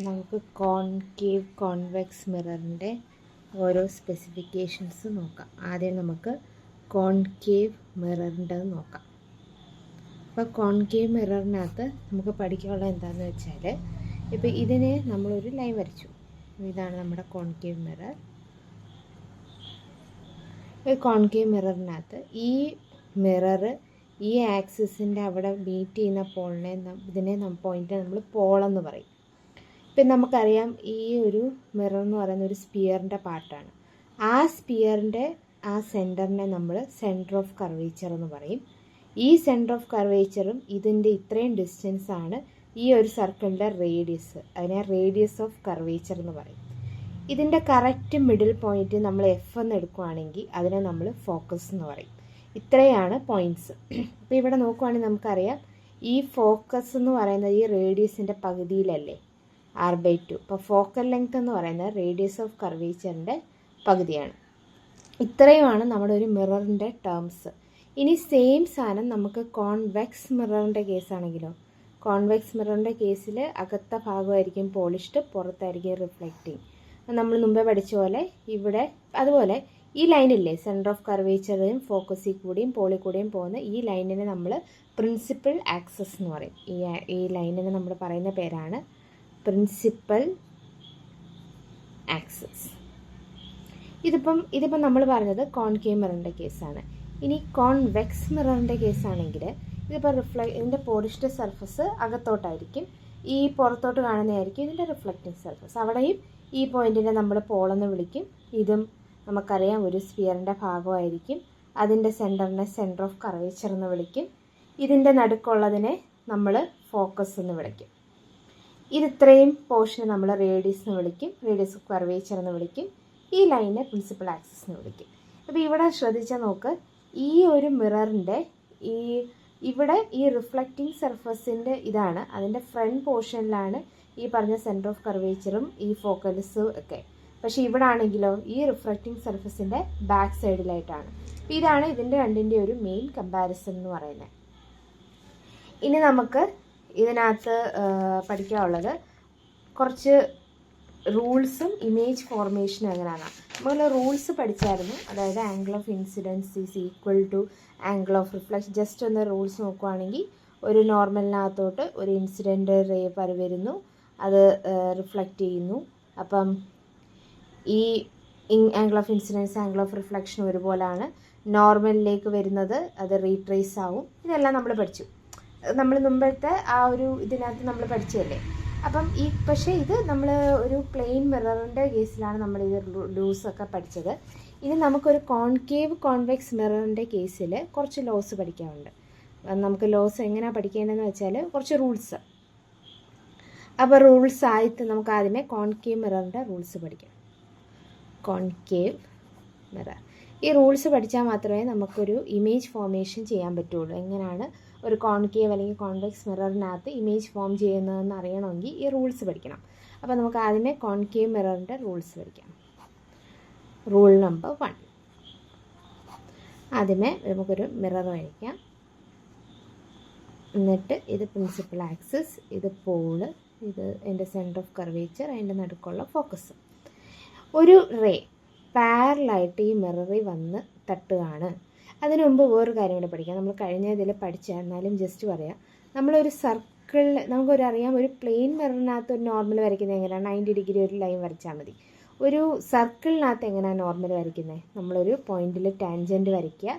നമുക്ക് concave convex മിററിൻ്റെ ഓരോ specifications നോക്കാം. ആദ്യം നമുക്ക് കോൺകേവ് മിററിൻ്റെ നോക്കാം. അപ്പോൾ കോൺകേവ് മിററിനകത്ത് നമുക്ക് പഠിക്കാനുള്ള എന്താണെന്ന് വെച്ചാൽ, ഇപ്പോൾ ഇതിന് നമ്മളൊരു ലൈൻ വരച്ചു. ഇതാണ് നമ്മുടെ കോൺകേവ് മിറർ. ഈ കോൺകേവ് മിററിനകത്ത് ഈ മിറർ ഈ ആക്സിസിൻ്റെ അവിടെ മീറ്റ് ചെയ്യുന്ന പോളിനെ ഇതിനെ പോയിൻറ്റിനെ നമ്മൾ പോളെന്ന് പറയും. ഇപ്പം നമുക്കറിയാം ഈ ഒരു മിറർ എന്ന് പറയുന്ന ഒരു സ്പിയറിൻ്റെ പാർട്ടാണ്. ആ സ്പിയറിൻ്റെ ആ സെൻറ്ററിനെ നമ്മൾ സെൻറ്റർ ഓഫ് കർവേച്ചർ എന്ന് പറയും. ഈ സെൻറ്റർ ഓഫ് കർവേച്ചറും ഇതിൻ്റെ ഇത്രയും ഡിസ്റ്റൻസാണ് ഈ ഒരു സർക്കിളിൻ്റെ റേഡിയസ്. അതിനെ റേഡിയസ് ഓഫ് കർവേച്ചർ എന്ന് പറയും. ഇതിൻ്റെ കറക്റ്റ് മിഡിൽ പോയിൻറ്റ് നമ്മൾ എഫ് എന്ന് എടുക്കുകയാണെങ്കിൽ അതിനെ നമ്മൾ ഫോക്കസ് എന്ന് പറയും. ഇത്രയാണ് പോയിൻറ്റ്സ്. അപ്പോൾ ഇവിടെ നോക്കുവാണെങ്കിൽ നമുക്കറിയാം ഈ ഫോക്കസ് എന്ന് പറയുന്നത് ഈ റേഡിയസിൻ്റെ പകുതിയിലല്ലേ, r/2. അപ്പോൾ ഫോക്കൽ ലെങ്ത് എന്ന് പറയുന്നത് റേഡിയസ് ഓഫ് കർവേച്ചറിൻ്റെ പകുതിയാണ്. ഇത്രയുമാണ് നമ്മുടെ ഒരു മിററിൻ്റെ ടേംസ്. ഇനി സെയിം സാധനം നമുക്ക് കോൺവെക്സ് മിററിൻ്റെ കേസാണെങ്കിലോ, കോൺവെക്സ് മിററിൻ്റെ കേസിൽ അകത്ത ഭാഗമായിരിക്കും പോളിഷ്ഡ്, പുറത്തായിരിക്കും റിഫ്ലക്റ്റിംഗ്. നമ്മൾ മുമ്പേ പഠിച്ച പോലെ ഇവിടെ അതുപോലെ ഈ ലൈനില്ലേ, സെൻറ്റർ ഓഫ് കർവേച്ചറും ഫോക്കസിൽ കൂടിയും പോളി കൂടിയും പോകുന്ന ഈ ലൈനിനെ നമ്മൾ പ്രിൻസിപ്പൽ ആക്സസ് എന്ന് പറയും. ഈ ലൈനിനെ നമ്മൾ പറയുന്ന പേരാണ് പ്രിൻസിപ്പൽ ആക്സസ്. ഇതിപ്പം നമ്മൾ പറഞ്ഞത് കോൺകേവ് മിററിൻ്റെ കേസാണ്. ഇനി കോൺവെക്സ് മിററിൻ്റെ കേസാണെങ്കിൽ ഇതിപ്പോൾ ഇതിൻ്റെ പോളിഷ്ഡ് സർഫസ് അകത്തോട്ടായിരിക്കും, ഈ പുറത്തോട്ട് കാണുന്നതായിരിക്കും ഇതിൻ്റെ റിഫ്ലക്റ്റിംഗ് സർഫസ്. അവിടെയും ഈ പോയിൻറ്റിനെ നമ്മൾ പോളെന്ന് വിളിക്കും. ഇതും നമുക്കറിയാം ഒരു സ്പിയറിൻ്റെ ഭാഗമായിരിക്കും. അതിൻ്റെ സെൻറ്ററിനെ സെൻറ്റർ ഓഫ് കർവേച്ചർ എന്ന് വിളിക്കും. ഇതിൻ്റെ നടുക്കുള്ളതിനെ നമ്മൾ ഫോക്കസ് എന്ന് വിളിക്കും. ഇത്രയും പോർഷനെ നമ്മൾ റേഡിയസ് എന്ന് വിളിക്കും, റേഡിയസ് ഓഫ് കർവേച്ചർ എന്ന് വിളിക്കും. ഈ ലൈനെ പ്രിൻസിപ്പൽ ആക്സിസ് എന്ന് വിളിക്കും. അപ്പോൾ ഇവിടെ ശ്രദ്ധിച്ചാൽ നോക്ക്, ഈ ഒരു മിററിൻ്റെ ഇവിടെ ഈ റിഫ്ലക്റ്റിംഗ് സർഫസിൻ്റെ ഇതാണ്, അതിൻ്റെ ഫ്രണ്ട് പോർഷനിലാണ് ഈ പറഞ്ഞ സെൻറ്റർ ഓഫ് കർവേച്ചറും ഈ ഫോക്കൽസും ഒക്കെ. പക്ഷേ ഇവിടെ ആണെങ്കിലോ ഈ റിഫ്ലക്റ്റിംഗ് സർഫസിൻ്റെ ബാക്ക് സൈഡിലായിട്ടാണ്. അപ്പോൾ ഇതാണ് ഇതിൻ്റെ രണ്ടിൻ്റെ ഒരു മെയിൻ കമ്പാരിസൺ എന്ന് പറയുന്നത്. ഇനി നമുക്ക് ഇതിനകത്ത് പഠിക്കാനുള്ളത് കുറച്ച് റൂൾസും ഇമേജ് ഫോർമേഷനും എങ്ങനെയാണ്. നമ്മൾ റൂൾസ് പഠിച്ചായിരുന്നു, അതായത് angle of incidence is equal to angle of reflection. Just ഒന്ന് റൂൾസ് നോക്കുകയാണെങ്കിൽ, ഒരു നോർമലിനകത്തോട്ട് ഒരു ഇൻസിഡൻറ്റ് റേ വരുന്നു, അത് റിഫ്ലക്റ്റ് ചെയ്യുന്നു. അപ്പം ഈ angle of incidents angle of reflection ഒരുപോലെയാണ്. നോർമലിലേക്ക് വരുന്നത് അത് റീട്രേസ് ആവും. ഇതെല്ലാം നമ്മൾ പഠിച്ചു, നമ്മൾ മുമ്പത്തെ ആ ഒരു ഇതിനകത്ത് നമ്മൾ പഠിച്ചതല്ലേ. അപ്പം പക്ഷേ ഇത് നമ്മൾ ഒരു പ്ലെയിൻ മിററിൻ്റെ കേസിലാണ് നമ്മൾ ഇത് ലൂസൊക്കെ പഠിച്ചത്. ഇനി നമുക്കൊരു കോൺകേവ് കോൺവെക്സ് മിററിൻ്റെ കേസിൽ കുറച്ച് ലോസ് പഠിക്കാനുണ്ട്. നമുക്ക് ലോസ് എങ്ങനെയാണ് പഠിക്കേണ്ടതെന്ന് വെച്ചാൽ കുറച്ച് റൂൾസ്. അപ്പോൾ റൂൾസ് ആയിട്ട് നമുക്ക് ആദ്യമേ കോൺകേവ് മിററിൻ്റെ റൂൾസ് പഠിക്കാം. കോൺകേവ് മിറർ, ഈ റൂൾസ് പഠിച്ചാൽ മാത്രമേ നമുക്കൊരു ഇമേജ് ഫോർമേഷൻ ചെയ്യാൻ പറ്റുള്ളൂ. എങ്ങനെയാണ് ഒരു കോൺകേവ് അല്ലെങ്കിൽ കോൺവെക്സ് മിററിനകത്ത് ഇമേജ് ഫോം ചെയ്യുന്നതെന്ന് അറിയണമെങ്കിൽ ഈ റൂൾസ് പഠിക്കണം. അപ്പോൾ നമുക്ക് ആദ്യമേ കോൺകേവ് മിററിൻ്റെ റൂൾസ് പഠിക്കാം. Rule number 1. ആദ്യമേ നമുക്കൊരു മിറർ വരയ്ക്കാം. എന്നിട്ട് ഇത് പ്രിൻസിപ്പൽ ആക്സിസ്, ഇത് പോള്, ഇത് എൻ്റെ സെൻറ്റർ ഓഫ് കർവേച്ചർ, അതിൻ്റെ നടുക്കുള്ള ഫോക്കസ്. ഒരു റേ പാരലായിട്ട് ഈ മിററിൽ വന്ന് തട്ടുകയാണ്. അതിനു മുമ്പ് വേറൊരു കാര്യം കൂടെ പഠിക്കാം. നമ്മൾ കഴിഞ്ഞ ഇതിൽ എന്നാലും ജസ്റ്റ് പറയാം. നമ്മളൊരു സർക്കിളിൽ നമുക്കൊരറിയാം, ഒരു പ്ലെയിൻ മിററിനകത്ത് ഒരു നോർമൽ വരയ്ക്കുന്നത് എങ്ങനെയാണ്, 90 ഡിഗ്രി ഒരു ലൈൻ വരച്ചാൽ മതി. ഒരു സർക്കിളിനകത്ത് എങ്ങനെയാണ് നോർമൽ വരയ്ക്കുന്നത്, നമ്മളൊരു പോയിന്റിൽ ടാൻജൻറ്റ് വരയ്ക്കുക.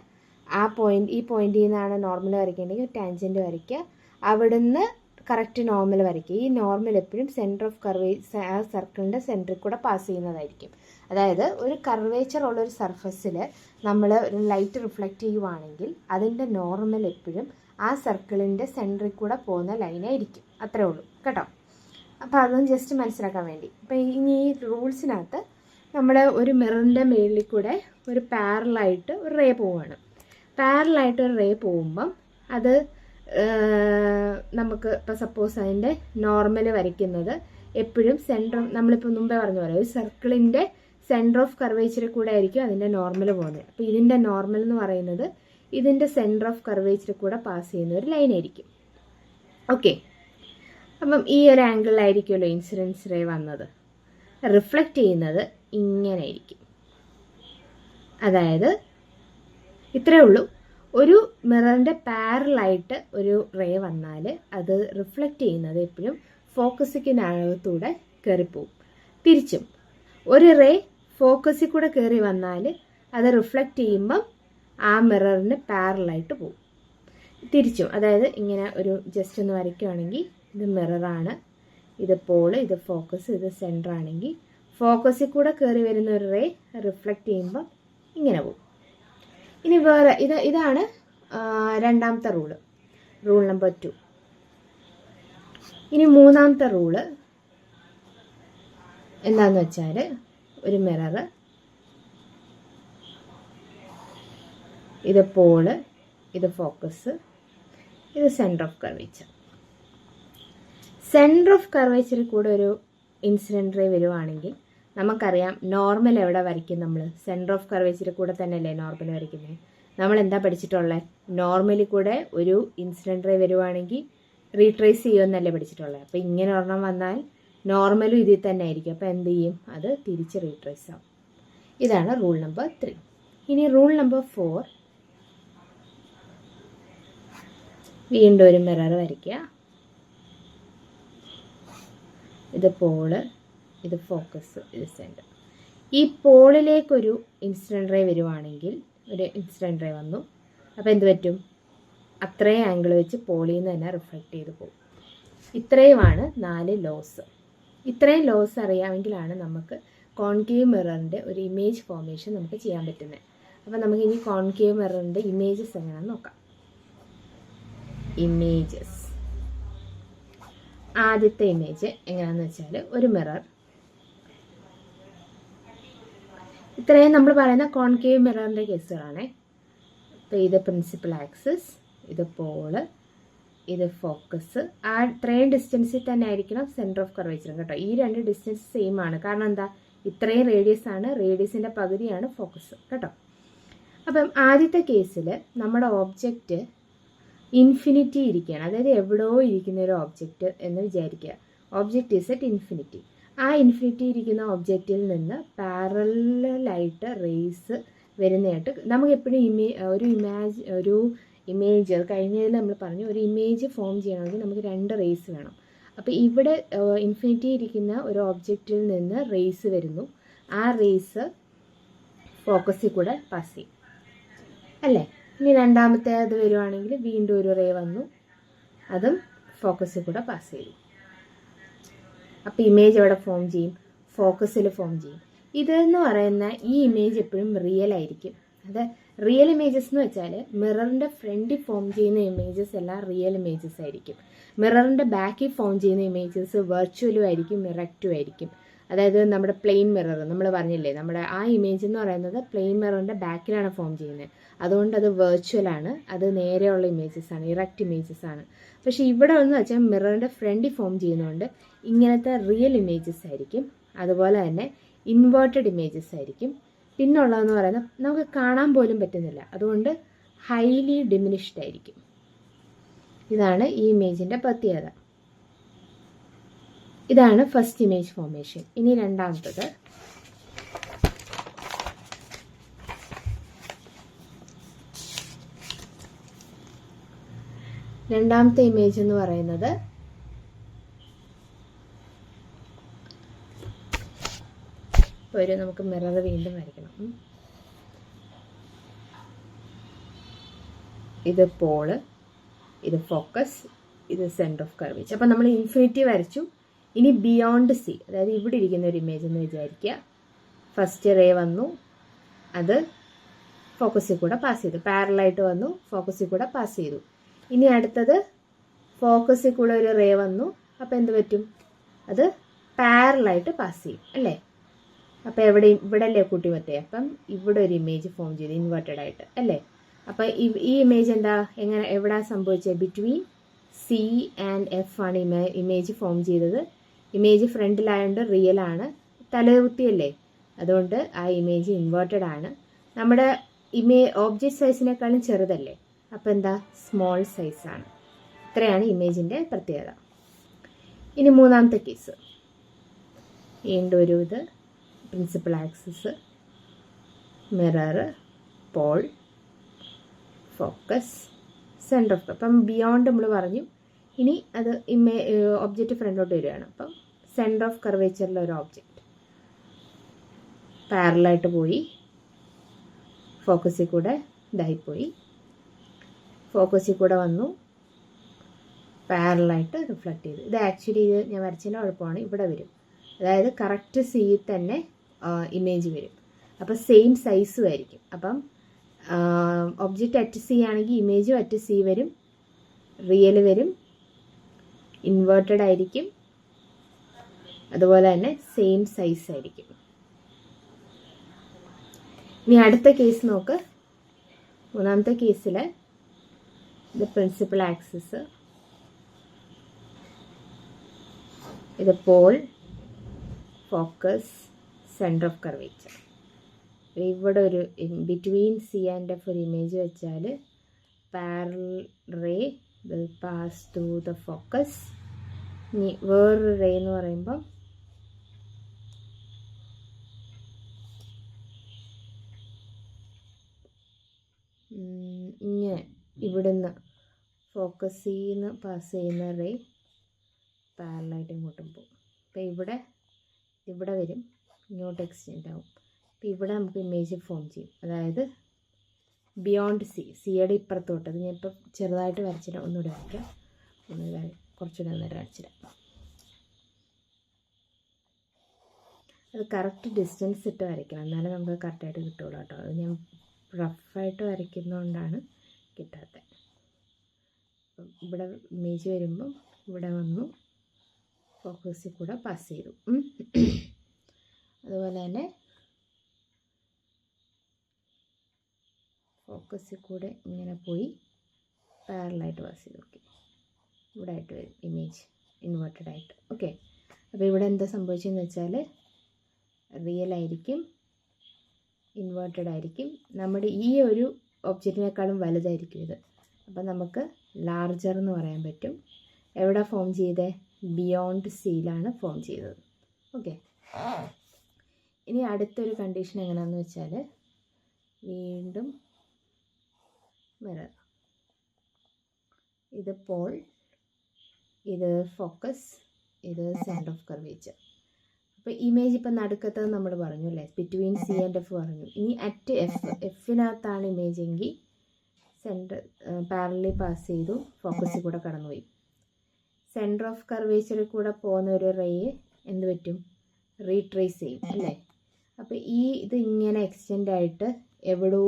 ഈ പോയിന്റിൽ നിന്നാണ് നോർമൽ വരയ്ക്കേണ്ടെങ്കിൽ ടാൻജൻറ്റ് വരയ്ക്കുക. അവിടുന്ന് കറക്റ്റ് നോർമൽ വരയ്ക്കുക. ഈ നോർമൽ എപ്പോഴും സെൻറ്റർ ഓഫ് ആ സർക്കിളിൻ്റെ സെൻറ്ററിൽ കൂടെ പാസ് ചെയ്യുന്നതായിരിക്കും. അതായത് ഒരു കർവേച്ചർ ഉള്ളൊരു സർഫസിൽ നമ്മൾ ഒരു ലൈറ്റ് റിഫ്ലക്റ്റ് ചെയ്യുവാണെങ്കിൽ അതിൻ്റെ നോർമൽ എപ്പോഴും ആ സർക്കിളിൻ്റെ സെൻറ്ററിൽ കൂടെ പോകുന്ന ലൈനായിരിക്കും. അത്രേ ഉള്ളൂ കേട്ടോ. അപ്പോൾ അതൊന്ന് ജസ്റ്റ് മനസ്സിലാക്കാൻ വേണ്ടി. അപ്പോൾ ഇനി ഈ റൂൾസിനകത്ത് നമ്മൾ ഒരു മിററിൻ്റെ മേളിൽ കൂടെ ഒരു പാരലായിട്ട് ഒരു റേ പോവുകയാണ്. പാരലായിട്ട് ഒരു റേ പോകുമ്പം അത് നമുക്ക് ഇപ്പോൾ സപ്പോസ് അതിൻ്റെ നോർമൽ വരയ്ക്കുന്നത് എപ്പോഴും സെൻറ്റർ, നമ്മളിപ്പോൾ മുമ്പേ പറഞ്ഞ പോലെ ഒരു സർക്കിളിൻ്റെ സെൻറ്റർ ഓഫ് കർവേച്ചറിൽ കൂടെ ആയിരിക്കും അതിൻ്റെ നോർമൽ പോകുന്നത്. അപ്പോൾ ഇതിൻ്റെ നോർമൽ എന്ന് പറയുന്നത് ഇതിൻ്റെ സെൻറ്റർ ഓഫ് കർവേച്ചറിൽ കൂടെ പാസ് ചെയ്യുന്ന ഒരു ലൈനായിരിക്കും. ഓക്കെ, അപ്പം ഈ ഒരു ആംഗിളിലായിരിക്കുമല്ലോ ഇൻസിഡൻസ് റേ വന്നത്. റിഫ്ലക്റ്റ് ചെയ്യുന്നത് ഇങ്ങനെ ആയിരിക്കും. അതായത് ഇത്രയേ ഉള്ളൂ, ഒരു മിററിൻ്റെ പാരലായിട്ട് ഒരു റേ വന്നാൽ അത് റിഫ്ലക്റ്റ് ചെയ്യുന്നത് എപ്പോഴും ഫോക്കസിക്കിനകത്തൂടെ കയറിപ്പോവും. തിരിച്ചും ഒരു റേ ഫോക്കസിൽ കൂടെ കയറി വന്നാൽ അത് റിഫ്ലക്റ്റ് ചെയ്യുമ്പം ആ മിററിന് പാരലായിട്ട് പോവും. തിരിച്ചും, അതായത് ഇങ്ങനെ ഒരു ജസ്റ്റ് ഒന്ന് വരയ്ക്കുകയാണെങ്കിൽ ഇത് മിററാണ്, ഇത് പോള്, ഇത് ഫോക്കസ്, ഇത് സെൻറ്റർ ആണെങ്കിൽ ഫോക്കസിൽ കൂടെ കയറി വരുന്ന ഒരു റേ റിഫ്ലക്റ്റ് ചെയ്യുമ്പോൾ ഇങ്ങനെ പോകും. ഇനി വേറെ ഇതാണ് രണ്ടാമത്തെ റൂള്, റൂൾ നമ്പർ 2. ഇനി മൂന്നാമത്തെ റൂള് എന്താണെന്ന് വെച്ചാൽ, ഒരു മിററ്, ഇത് പോള്, ഇത് ഫോക്കസ്, ഇത് centre of curvature. Centre of കർവേച്ചറിൽ കൂടെ ഒരു ഇൻസിഡൻറ്റ് റേ വരുവാണെങ്കിൽ നമുക്കറിയാം നോർമൽ എവിടെ വരയ്ക്കും നമ്മൾ? സെൻറ്റർ ഓഫ് കർവേച്ചറിൽ കൂടെ തന്നെയല്ലേ നോർമൽ വരയ്ക്കുന്നത്. നമ്മൾ എന്താ പഠിച്ചിട്ടുള്ളത്? നോർമലിൽ കൂടെ ഒരു ഇൻസിഡൻറ്റ് റേ വരുവാണെങ്കിൽ റീട്രേസ് ചെയ്യുമെന്നല്ലേ പഠിച്ചിട്ടുള്ളത്. അപ്പോൾ ഇങ്ങനെ ഒരെണ്ണം വന്നാൽ നോർമലും ഇതിൽ തന്നെ ആയിരിക്കും. അപ്പോൾ എന്ത് ചെയ്യും? അത് തിരിച്ച് റീട്രേസ് ആവും. ഇതാണ് റൂൾ നമ്പർ 3. ഇനി റൂൾ നമ്പർ 4, വീണ്ടും ഒരു മിറർ വരയ്ക്കുക. ഇത് പോള്, ഇത് ഫോക്കസ്, ഇത് സെൻറ്റർ. ഈ പോളിലേക്കൊരു ഇൻസിഡൻറ്റ് റേ വരുവാണെങ്കിൽ, ഒരു ഇൻസിഡൻറ്റ് റേ വന്നു, അപ്പോൾ എന്ത് പറ്റും? അത്രയും ആംഗിൾ വെച്ച് പോളിൽ നിന്ന് തന്നെ റിഫ്ലക്റ്റ് ചെയ്ത് പോകും. ഇത്രയുമാണ് 4 ലോസ്. ഇത്രയും ലോസ് അറിയാമെങ്കിലാണ് നമുക്ക് കോൺകേവ് മിററിൻ്റെ ഒരു ഇമേജ് ഫോർമേഷൻ നമുക്ക് ചെയ്യാൻ പറ്റുന്നത്. അപ്പോൾ നമുക്ക് ഇനി കോൺകേവ് മിററിൻ്റെ ഇമേജസ് എങ്ങനെയാണെന്ന് നോക്കാം. ഇമേജസ്. ആദ്യത്തെ ഇമേജ് എങ്ങനെയാണെന്ന് വെച്ചാൽ, ഒരു മിറർ. ഇത്രയും നമ്മൾ പറയുന്ന കോൺകേവ് മിററിൻ്റെ കേസുകളാണ്. അപ്പോൾ ഇത് പ്രിൻസിപ്പൽ ആക്സിസ്, ഇത് പോള്, ഇത് ഫോക്കസ്. ആ ഇത്രയും ഡിസ്റ്റൻസിൽ തന്നെ ആയിരിക്കണം സെൻറ്റർ ഓഫ് കർവേച്ചറും കേട്ടോ. ഈ 2 ഡിസ്റ്റൻസ് സെയിം ആണ്. കാരണം എന്താ? ഇത്രയും റേഡിയസ് ആണ്, റേഡിയസിൻ്റെ പകുതിയാണ് ഫോക്കസ് കേട്ടോ. അപ്പം ആദ്യത്തെ കേസിൽ നമ്മുടെ ഓബ്ജക്റ്റ് ഇൻഫിനിറ്റി ഇരിക്കുകയാണ്. അതായത് എവിടെയോ ഇരിക്കുന്ന ഒരു ഓബ്ജക്റ്റ് എന്ന് വിചാരിക്കുക. Object is at infinity. ആ ഇൻഫിനിറ്റി ഇരിക്കുന്ന ഒബ്ജക്റ്റിൽ നിന്ന് പാരലായിട്ട് റേസ് വരുന്നതായിട്ട് നമുക്ക് എപ്പോഴും ഒരു ഇമേജ് കഴിഞ്ഞതിൽ നമ്മൾ പറഞ്ഞു, ഒരു ഇമേജ് ഫോം ചെയ്യണമെങ്കിൽ നമുക്ക് 2 റേസ് വേണം. അപ്പോൾ ഇവിടെ ഇൻഫിനിറ്റി ഇരിക്കുന്ന ഒരു ഒബ്ജക്റ്റിൽ നിന്ന് റേസ് വരുന്നു. ആ റേസ് ഫോക്കസിൽ കൂടെ പാസ് ചെയ്യും അല്ലേ. ഇനി രണ്ടാമത്തെ അത് വരുവാണെങ്കിൽ വീണ്ടും ഒരു റേ വന്നു, അതും ഫോക്കസിൽ കൂടെ പാസ് ചെയ്തു. അപ്പോൾ ഇമേജ് എവിടെ ഫോം ചെയ്യും? ഫോക്കസിൽ ഫോം ചെയ്യും. ഇതെന്ന് പറയുന്ന ഈ ഇമേജ് എപ്പോഴും റിയൽ ആയിരിക്കും. അത് റിയൽ ഇമേജസ് എന്ന് വെച്ചാൽ മിററിൻ്റെ ഫ്രണ്ടിൽ ഫോം ചെയ്യുന്ന ഇമേജസ് എല്ലാം റിയൽ ഇമേജസ് ആയിരിക്കും. മിററിൻ്റെ ബാക്കിൽ ഫോം ചെയ്യുന്ന ഇമേജസ് വെർച്വലും ആയിരിക്കും, ഇറക്റ്റും ആയിരിക്കും. അതായത് നമ്മുടെ പ്ലെയിൻ മിറർ നമ്മൾ പറഞ്ഞില്ലേ, നമ്മുടെ ആ ഇമേജ് എന്ന് പറയുന്നത് പ്ലെയിൻ മിററിൻ്റെ ബാക്കിലാണ് ഫോം ചെയ്യുന്നത്. അതുകൊണ്ട് അത് വെർച്വലാണ്, അത് നേരെയുള്ള ഇമേജസ് ആണ്, ഇറക്റ്റ് ഇമേജസ് ആണ്. പക്ഷേ ഇവിടെ എന്ന് വെച്ചാൽ മിററിൻ്റെ ഫ്രണ്ടിൽ ഫോം ചെയ്യുന്നതുകൊണ്ട് ഇങ്ങനത്തെ റിയൽ ഇമേജസ് ആയിരിക്കും. അതുപോലെ തന്നെ ഇൻവേർട്ടഡ് ഇമേജസ് ആയിരിക്കും. പിന്നുള്ളതെന്ന് പറയുന്നത് നമുക്ക് കാണാൻ പോലും പറ്റുന്നില്ല, അതുകൊണ്ട് ഹൈലി ഡിമിനിഷ്ഡ് ആയിരിക്കും. ഇതാണ് ഈ ഇമേജിൻ്റെ പ്രത്യേകത. ഇതാണ് ഫസ്റ്റ് ഇമേജ് ഫോർമേഷൻ. ഇനി രണ്ടാമത്തത്, രണ്ടാമത്തെ ഇമേജ് എന്ന് പറയുന്നത് ഒരു നമുക്ക് മിറർ വീണ്ടും വരയ്ക്കണം. ഇത് പോള്, ഇത് ഫോക്കസ്, ഇത് സെൻറ്റർ ഓഫ് കർവേച്ചർ. അപ്പം നമ്മൾ ഇൻഫിനിറ്റി വരച്ചു. ഇനി ബിയോണ്ട് സി, അതായത് ഇവിടെ ഇരിക്കുന്ന ഒരു ഇമേജ് എന്ന് വിചാരിക്കുക. ഫസ്റ്റ് റേ വന്നു, അത് ഫോക്കസിൽ കൂടെ പാസ് ചെയ്തു, പാരലായിട്ട് വന്നു, ഫോക്കസിൽ കൂടെ പാസ് ചെയ്തു. ഇനി അടുത്തത് ഫോക്കസിൽ കൂടെ ഒരു റേ വന്നു, അപ്പോൾ എന്ത് പറ്റും? അത് പാരലായിട്ട് പാസ് ചെയ്യും അല്ലേ. അപ്പോൾ ഇവിടെ അല്ലേ കൂട്ടിമത്തേ, അപ്പം ഇവിടെ ഒരു ഇമേജ് ഫോം ചെയ്തു ഇൻവേർട്ടഡ് ആയിട്ട് അല്ലേ. അപ്പം ഈ ഇമേജ് എന്താ, എവിടെ സംഭവിച്ചത്? ബിറ്റ്വീൻ സി ആൻഡ് എഫ് ആണ് ഇമേജ് ഫോം ചെയ്തത്. ഇമേജ് ഫ്രണ്ടിലായതുകൊണ്ട് റിയൽ ആണ്, തലകുത്തിയല്ലേ, അതുകൊണ്ട് ആ ഇമേജ് ഇൻവേർട്ടഡ് ആണ്. നമ്മുടെ ഓബ്ജക്റ്റ് സൈസിനേക്കാളും ചെറുതല്ലേ, അപ്പോൾ എന്താ, സ്മോൾ സൈസാണ്. ഇത്രയാണ് ഇമേജിൻ്റെ പ്രത്യേകത. ഇനി മൂന്നാമത്തെ കേസ് വീണ്ടും ഒരു ഇത് principal axis, mirror, pole, focus, centre of. അപ്പം ബിയോണ്ട് നമ്മൾ പറഞ്ഞു. ഇനി അത് ഒബ്ജക്റ്റ് ഫ്രണ്ടോട്ട് വരികയാണ്. അപ്പം സെൻറ്റർ ഓഫ് കർവേച്ചറിലെ ഒരു ഒബ്ജക്റ്റ് പാരലായിട്ട് പോയി, ഫോക്കസിൽ കൂടെ ഇതായിപ്പോയി, ഫോക്കസിൽ കൂടെ വന്നു, പാരലായിട്ട് റിഫ്ലക്റ്റ് ചെയ്തു. ഇത് ആക്ച്വലി ഇത് ഞാൻ വരച്ചതിൻ്റെ കുഴപ്പമാണ്, ഇവിടെ വരും. അതായത് കറക്റ്റ് സിയിൽ തന്നെ ഇമേജ് വരും. അപ്പോൾ സെയിം സൈസും ആയിരിക്കും. അപ്പം ഒബ്ജക്റ്റ് അറ്റ് സി ആണെങ്കിൽ ഇമേജും അറ്റ് സി വരും, റിയൽ വരും, ഇൻവേർട്ടഡ് ആയിരിക്കും, അതുപോലെ തന്നെ സെയിം സൈസ് ആയിരിക്കും. ഇനി അടുത്ത കേസ് നോക്ക്. മൂന്നാമത്തെ കേസിൽ ഇത് പ്രിൻസിപ്പൽ ആക്സിസ്, ഇത് pole, focus, centre of curvature. ഇവിടെ ഒരു ബിറ്റ്വീൻ സി ആൻഡ് എഫ് ഒരു ഇമേജ് വെച്ചാൽ parallel ray will pass through the focus. ഇനി വേറൊരു റേ എന്ന് പറയുമ്പം ഇങ്ങനെ ഇവിടുന്ന് ഫോക്കസിൽ നിന്ന് പാസ് ചെയ്യുന്ന റേ പാരലായിട്ട് ഇങ്ങോട്ടും പോകും. അപ്പോൾ ഇവിടെ വരും, ഇങ്ങോട്ട് എക്സ്റ്റെൻഡ് ആവും. അപ്പോൾ ഇവിടെ നമുക്ക് ഇമേജ് ഫോം ചെയ്യും. അതായത് ബിയോണ്ട് സിയുടെ ഇപ്പുറത്തോട്ട്. അത് ഞാൻ ഇപ്പം ചെറുതായിട്ട് വരച്ചിടാം, ഒന്നുകൂടെ വരയ്ക്കാം, കുറച്ചുകൂടെ നേരം വരച്ചിടാം. അത് കറക്റ്റ് ഡിസ്റ്റൻസ് ഇട്ട് വരയ്ക്കണം, എന്നാലേ നമുക്ക് കറക്റ്റായിട്ട് കിട്ടുള്ളൂ കേട്ടോ. അത് ഞാൻ റഫായിട്ട് വരയ്ക്കുന്നതുകൊണ്ടാണ് കിട്ടാത്തത്. അപ്പം ഇവിടെ ഇമേജ് വരുമ്പം ഇവിടെ വന്നു, ഫോക്കസിൽ കൂടെ പാസ് ചെയ്തു. അതുപോലെ തന്നെ ഫോക്കസിൽ കൂടെ ഇങ്ങനെ പോയി പാരലായിട്ട് പാസ് ചെയ്തു. ഓക്കെ, ഇവിടെ ആയിട്ട് വരും ഇമേജ് ഇൻവേർട്ടഡ് ആയിട്ട്. ഓക്കെ, അപ്പോൾ ഇവിടെ എന്താ സംഭവിച്ചതെന്ന് വെച്ചാൽ റിയൽ ആയിരിക്കും, ഇൻവേർട്ടഡ് ആയിരിക്കും. നമ്മുടെ ഈ ഒരു ഒബ്ജക്റ്റിനേക്കാളും വലുതായിരിക്കും ഇത്. അപ്പം നമുക്ക് ലാർജർ എന്ന് പറയാൻ പറ്റും. എവിടെ ഫോം ചെയ്തേ? ബിയോണ്ട് സിയിലാണ് ഫോം ചെയ്തത്. ഓക്കെ, ഇനി അടുത്തൊരു കണ്ടീഷൻ എങ്ങനെയാണെന്ന് വെച്ചാൽ വീണ്ടും മിറർ, ഇത് പോൾ, ഇത് ഫോക്കസ്, ഇത് സെൻറ്റർ ഓഫ് കർവേച്ചർ. അപ്പോൾ ഇമേജ് ഇപ്പം നടുക്കത്തത് നമ്മൾ പറഞ്ഞു അല്ലേ, ബിറ്റ്വീൻ സി ആൻഡ് എഫ് പറഞ്ഞു. ഇനി അറ്റ് എഫിനകത്താണ് ഇമേജ് എങ്കിൽ സെൻറ്റർ പാരലി പാസ് ചെയ്തു, ഫോക്കസിൽ കൂടെ കടന്നുപോയി. സെൻറ്റർ ഓഫ് കർവേച്ചറിൽ കൂടെ പോകുന്ന ഒരു റേ എന്ത് പറ്റും? റീട്രേസ് ചെയ്യും അല്ലേ. അപ്പോൾ ഇത് ഇങ്ങനെ എക്സ്റ്റെൻഡ് ആയിട്ട് എവിടോ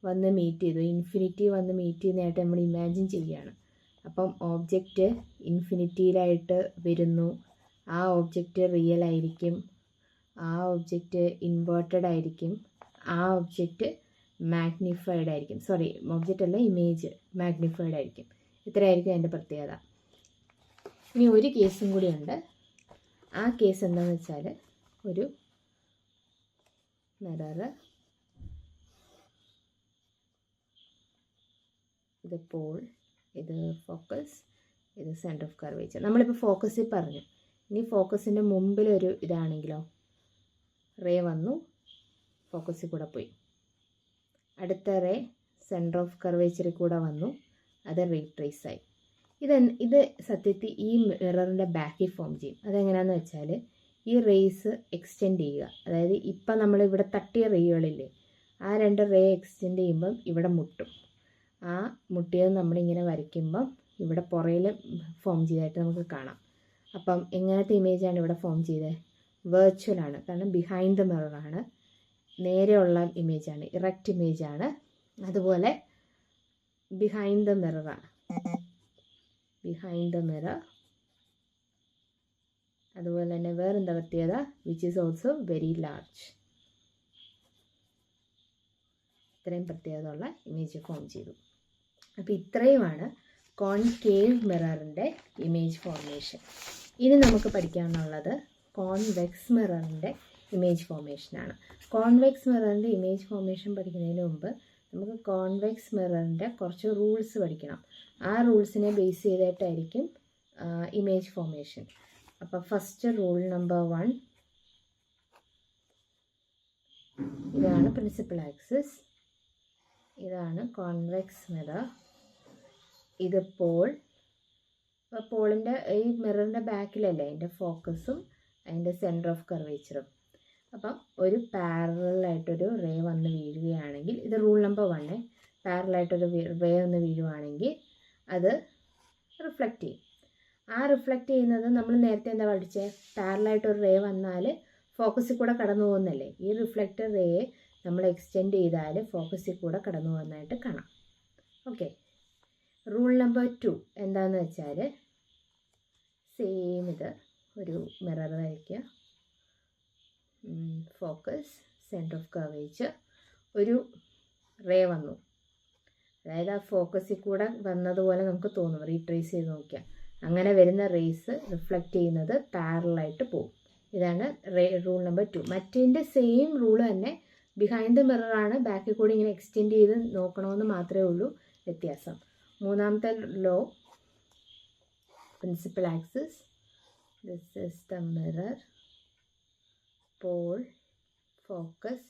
വന്ന് മീറ്റ് ചെയ്തു, ഇൻഫിനിറ്റി വന്ന് മീറ്റ് ചെയ്യുന്നതായിട്ട് നമ്മൾ ഇമാജിൻ ചെയ്യുകയാണ്. അപ്പം ഓബ്ജക്റ്റ് ഇൻഫിനിറ്റിയിലായിട്ട് വരുന്നു, ആ ഒബ്ജക്റ്റ് റിയൽ ആയിരിക്കും, ആ ഒബ്ജക്റ്റ് ഇൻവേർട്ടഡ് ആയിരിക്കും, ആ ഒബ്ജക്റ്റ് മാഗ്നിഫൈഡ് ആയിരിക്കും. സോറി, ഒബ്ജക്റ്റ് അല്ല, ഇമേജ് മാഗ്നിഫൈഡ് ആയിരിക്കും. ഇത്രയായിരിക്കും അതിൻ്റെ പ്രത്യേകത. ഇനി ഒരു കേസും കൂടിയുണ്ട്. ആ കേസ് എന്താണെന്ന് വെച്ചാൽ ഒരു മിറർ, ഇത് പോൾ, ഇത് ഫോക്കസ്, ഇത് സെൻറ്റർ ഓഫ് കർവേച്ചർ. നമ്മളിപ്പോൾ ഫോക്കസിൽ പറഞ്ഞു. ഇനി ഫോക്കസിൻ്റെ മുമ്പിലൊരു ഇതാണെങ്കിലോ, റേ വന്നു, ഫോക്കസിൽ കൂടെ പോയി. അടുത്ത റേ സെൻറ്റർ ഓഫ് കർവേച്ചറിൽ കൂടെ വന്നു, അത് റീട്രേസ് ആയി. ഇത് സത്യത്തിൽ ഈ മിററിൻ്റെ ബാക്കിൽ ഫോം ചെയ്യും. അതെങ്ങനെയാണെന്ന് വെച്ചാൽ ഈ റേസ് എക്സ്റ്റെൻഡ് ചെയ്യുക. അതായത് ഇപ്പം നമ്മളിവിടെ തട്ടിയ റേകളില്ലേ, ആ 2 റേ എക്സ്റ്റെൻഡ് ചെയ്യുമ്പം ഇവിടെ മുട്ടും. ആ മുട്ടിയത് നമ്മളിങ്ങനെ വരയ്ക്കുമ്പം ഇവിടെ പുറയിൽ ഫോം ചെയ്തതായിട്ട് നമുക്ക് കാണാം. അപ്പം എങ്ങനത്തെ ഇമേജാണ് ഇവിടെ ഫോം ചെയ്തത്? വെർച്വലാണ്, കാരണം ബിഹൈൻഡ് ദ മിററാണ്, നേരെയുള്ള ഇമേജാണ്, ഇറക്റ്റ് ഇമേജാണ്. അതുപോലെ ബിഹൈൻഡ് ദ മിററാണ്, ബിഹൈൻഡ് ദ മിറർ. അതുപോലെ തന്നെ വേറെന്താ പ്രത്യേകത? Which is also very large. ഇത്രയും പ്രത്യേകത ഉള്ള ഇമേജ് ഫോം ചെയ്തു. അപ്പോൾ ഇത്രയുമാണ് കോൺകേവ് മിററിൻ്റെ ഇമേജ് ഫോർമേഷൻ. ഇനി നമുക്ക് പഠിക്കാനുള്ളത് കോൺവെക്സ് മിററിൻ്റെ ഇമേജ് ഫോർമേഷനാണ്. കോൺവെക്സ് മിററിൻ്റെ ഇമേജ് ഫോർമേഷൻ പഠിക്കുന്നതിന് മുമ്പ് നമുക്ക് കോൺവെക്സ് മിററിൻ്റെ കുറച്ച് റൂൾസ് പഠിക്കണം. ആ റൂൾസിനെ ബേസ് ചെയ്തിട്ടായിരിക്കും ഇമേജ് ഫോർമേഷൻ. അപ്പോൾ ഫസ്റ്റ് റൂൾ നമ്പർ 1, ഇതാണ് പ്രിൻസിപ്പൽ ആക്സിസ്, ഇതാണ് കോൺവെക്സ് മിറർ, ഇത് പോൾ. അപ്പോൾ പോളിൻ്റെ ഈ മിററിൻ്റെ ബാക്കിലല്ലേ അതിൻ്റെ ഫോക്കസും അതിൻ്റെ സെൻറ്റർ ഓഫ് കർവേച്ചറും. അപ്പം ഒരു പാരലായിട്ടൊരു റേ വന്ന് വീഴുകയാണെങ്കിൽ, ഇത് റൂൾ നമ്പർ 1, പാരലായിട്ടൊരു റേ വന്ന് വീഴുവാണെങ്കിൽ അത് റിഫ്ലക്റ്റ് ചെയ്യും. ആ റിഫ്ലക്റ്റ് ചെയ്യുന്നത് നമ്മൾ നേരത്തെ എന്താ പഠിച്ചത്, പാരലായിട്ടൊരു റേ വന്നാൽ ഫോക്കസിൽ കൂടെ കടന്നു പോകുന്നല്ലേ. ഈ റിഫ്ലക്റ്റഡ് റേയെ നമ്മൾ എക്സ്റ്റെൻഡ് ചെയ്താൽ ഫോക്കസിൽ കൂടെ കടന്നു പോകുന്നതായിട്ട് കാണാം. ഓക്കെ. റൂൾ നമ്പർ 2 എന്താണെന്ന് വെച്ചാൽ, സെയിം ഇത് ഒരു മിറർ വരയ്ക്കുക, ഫോക്കസ്, സെൻറ്റർ ഓഫ് കർവേച്ചർ, ഒരു റേ വന്നു, അതായത് ആ ഫോക്കസിൽ കൂടെ വന്നതുപോലെ നമുക്ക് തോന്നും, റീട്രേസ് ചെയ്ത് നോക്കിയാൽ. അങ്ങനെ വരുന്ന റേസ് റിഫ്ലക്റ്റ് ചെയ്യുന്നത് പാരലായിട്ട് പോകും. ഇതാണ് റൂൾ നമ്പർ 2. മറ്റേതിൻ്റെ സെയിം റൂൾ തന്നെ, ബിഹൈൻഡ് ദ മിററാണ്, ബാക്കിൽ കൂടി ഇങ്ങനെ എക്സ്റ്റെൻഡ് ചെയ്ത് നോക്കണമെന്ന് മാത്രമേ ഉള്ളൂ വ്യത്യാസം. മൂന്നാമത്തെ law, principal axis, this is the mirror, pole, focus,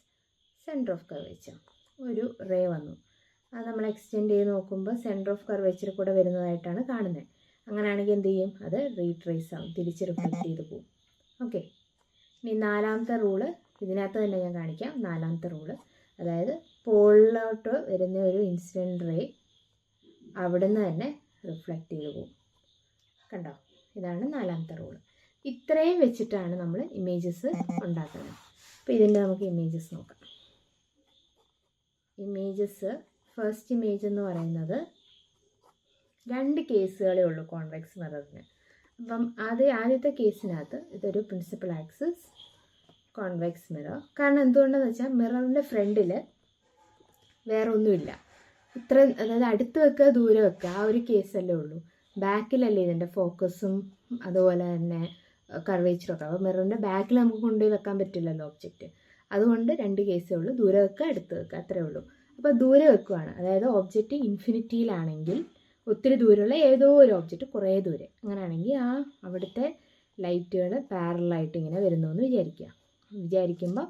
centre of curvature. ഒരു റേ വന്നു, അത് നമ്മൾ എക്സ്റ്റെൻഡ് ചെയ്ത് നോക്കുമ്പോൾ സെൻറ്റർ ഓഫ് കർവേച്ചർ കൂടെ വരുന്നതായിട്ടാണ് കാണുന്നത്. അങ്ങനെയാണെങ്കിൽ എന്ത് ചെയ്യും, അത് റീട്രേസ് ആവും, തിരിച്ച് റിഫ്ലക്റ്റ് ചെയ്ത് പോകും. ഓക്കെ. ഇനി നാലാമത്തെ റൂള് ഇതിനകത്ത് തന്നെ ഞാൻ കാണിക്കാം. നാലാമത്തെ റൂള്, അതായത് പോളിലോട്ട് വരുന്ന ഒരു ഇൻസിഡൻറ്റ് റേ അവിടുന്ന് തന്നെ റിഫ്ലക്റ്റ് ചെയ്ത് പോകും. കണ്ടോ, ഇതാണ് നാലാമത്തെ റൂള്. ഇത്രയും വെച്ചിട്ടാണ് നമ്മൾ ഇമേജസ് ഉണ്ടാക്കുന്നത്. അപ്പോൾ ഇതിൻ്റെ നമുക്ക് ഇമേജസ് നോക്കാം. ഇമേജസ്, ഫസ്റ്റ് ഇമേജ് എന്ന് പറയുന്നത് 2 കേസുകളേ ഉള്ളൂ കോൺവെക്സ് മിററിന്. അപ്പം ആദ്യത്തെ കേസിനകത്ത് ഇതൊരു പ്രിൻസിപ്പൽ ആക്സിസ് കോൺവെക്സ് മിറർ. കാരണം എന്തുകൊണ്ടെന്ന് വെച്ചാൽ മിററിൻ്റെ ഫ്രണ്ടിൽ വേറെ ഒന്നുമില്ല. അതായത് അടുത്ത് വെക്കുക ദൂരെ വെക്കുക, ആ ഒരു കേസല്ലേ ഉള്ളൂ. ബാക്കിലല്ലേ ഇതിൻ്റെ ഫോക്കസും അതുപോലെ തന്നെ കർവേച്ചറൊക്കെ. അപ്പോൾ മിററിൻ്റെ ബാക്കിൽ നമുക്ക് കൊണ്ടുപോയി വെക്കാൻ പറ്റില്ലല്ലോ ഒബ്ജക്റ്റ്. അതുകൊണ്ട് 2 കേസേ ഉള്ളൂ, ദൂരെ വെക്കുക അടുത്ത് വെക്കുക, അത്രേ ഉള്ളൂ. അപ്പോൾ ദൂരെ വെക്കുകയാണ്, അതായത് ഒബ്ജക്റ്റ് ഇൻഫിനിറ്റിയിലാണെങ്കിൽ ഒത്തിരി ദൂരമുള്ള ഏതോ ഒരു ഒബ്ജക്റ്റ് കുറേ ദൂരെ, അങ്ങനെയാണെങ്കിൽ അവിടുത്തെ ലൈറ്റുകൾ പാരലായിട്ട് ഇങ്ങനെ വരുന്നു എന്ന് വിചാരിക്കുമ്പോൾ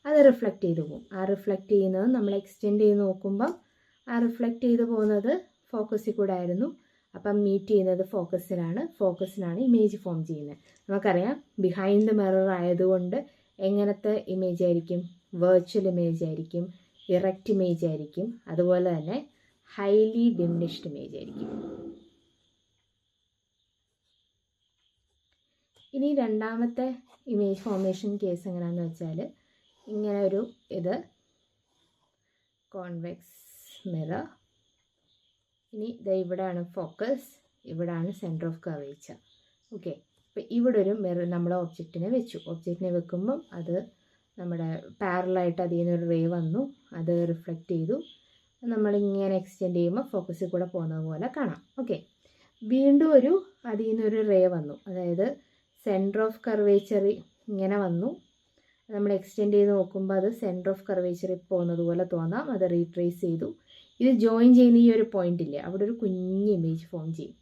അത് റിഫ്ലക്റ്റ് ചെയ്ത് പോകും. ആ റിഫ്ലക്റ്റ് ചെയ്യുന്നത് നമ്മൾ എക്സ്റ്റെൻഡ് ചെയ്ത് നോക്കുമ്പം ആ റിഫ്ലക്റ്റ് ചെയ്ത് പോകുന്നത് ഫോക്കസിൽ കൂടെ ആയിരുന്നു. അപ്പം മീറ്റ് ചെയ്യുന്നത് ഫോക്കസിലാണ് ഇമേജ് ഫോം ചെയ്യുന്നത്. നമുക്കറിയാം ബിഹൈൻഡ് ദ മിറർ ആയതുകൊണ്ട് എങ്ങനത്തെ ഇമേജ് ആയിരിക്കും, വെർച്വൽ ഇമേജ് ആയിരിക്കും, ഇറക്റ്റ് ഇമേജ് ആയിരിക്കും, അതുപോലെ തന്നെ ഹൈലി ഡിമിനിഷ്ഡ് ഇമേജ് ആയിരിക്കും. ഇനി രണ്ടാമത്തെ ഇമേജ് ഫോർമേഷൻ കേസ് എങ്ങനെയാണെന്ന് വെച്ചാൽ, ഇങ്ങനെ ഒരു ഇത് കോൺവെക്സ് മിറർ, ഇനി ഇവിടെയാണ് ഫോക്കസ്, ഇവിടെയാണ് സെൻറ്റർ ഓഫ് കർവേച്ചർ. ഓക്കെ. അപ്പോൾ ഇവിടെ ഒരു മിറർ നമ്മൾ ഒബ്ജക്റ്റിനെ വെക്കുമ്പം അത് നമ്മുടെ പാരലായിട്ട് അതിൽ നിന്നൊരു റേ വന്നു, അത് റിഫ്ലക്റ്റ് ചെയ്തു, നമ്മളിങ്ങനെ എക്സ്റ്റെൻഡ് ചെയ്യുമ്പോൾ ഫോക്കസിൽ കൂടെ പോകുന്നത് പോലെ കാണാം. ഓക്കെ. വീണ്ടും അതിൽ നിന്നൊരു റേ വന്നു, അതായത് സെൻറ്റർ ഓഫ് കർവേച്ചർ ഇങ്ങനെ വന്നു, നമ്മൾ എക്സ്റ്റെൻഡ് ചെയ്ത് നോക്കുമ്പോൾ അത് സെൻറ്റർ ഓഫ് കർവേച്ചറിൽ പോകുന്നത് പോലെ തോന്നാം, അത് റീട്രേസ് ചെയ്തു. ഇത് ജോയിൻ ചെയ്യുന്ന ഈ ഒരു പോയിന്റ് ഇല്ലേ, അവിടെ ഒരു കുഞ്ഞ് ഇമേജ് ഫോം ചെയ്യും.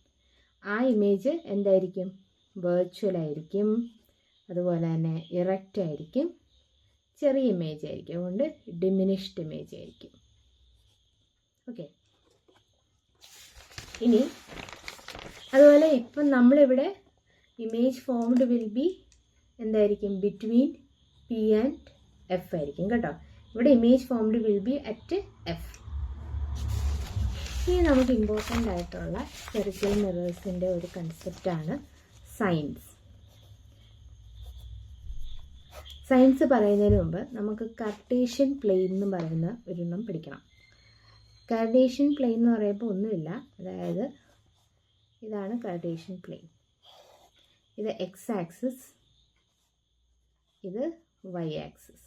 ആ ഇമേജ് എന്തായിരിക്കും, വെർച്വൽ ആയിരിക്കും, അതുപോലെ തന്നെ ഇറക്റ്റ് ആയിരിക്കും, ചെറിയ ഇമേജ് ആയിരിക്കും, അതുകൊണ്ട് ഡിമിനിഷ്ഡ് ഇമേജ് ആയിരിക്കും. ഓക്കെ. ഇനി അതുപോലെ ഇപ്പം നമ്മളിവിടെ ഇമേജ് ഫോംഡ് വിൽ ബി എന്തായിരിക്കും, ബിറ്റ്വീൻ പി ആൻഡ് എഫ് ആയിരിക്കും കേട്ടോ. ഇവിടെ image formed will be at F. ഇനി നമുക്ക് ഇമ്പോർട്ടൻ്റ് ആയിട്ടുള്ള സ്ഫെറിക്കൽ മിറേഴ്സിൻ്റെ ഒരു കൺസെപ്റ്റാണ് സയൻസ് പറയുന്നതിന് മുമ്പ് നമുക്ക് കാർട്ടീഷ്യൻ പ്ലെയിൻ എന്ന് പറയുന്ന ഒരെണ്ണം പഠിക്കണം. കാർട്ടീഷ്യൻ പ്ലെയിൻ എന്ന് പറയുമ്പോൾ ഒന്നുമില്ല, അതായത് ഇതാണ് കാർട്ടീഷ്യൻ പ്ലെയിൻ. ഇത് എക്സ് ആക്സിസ്, ഇത് വൈ ആക്സിസ്.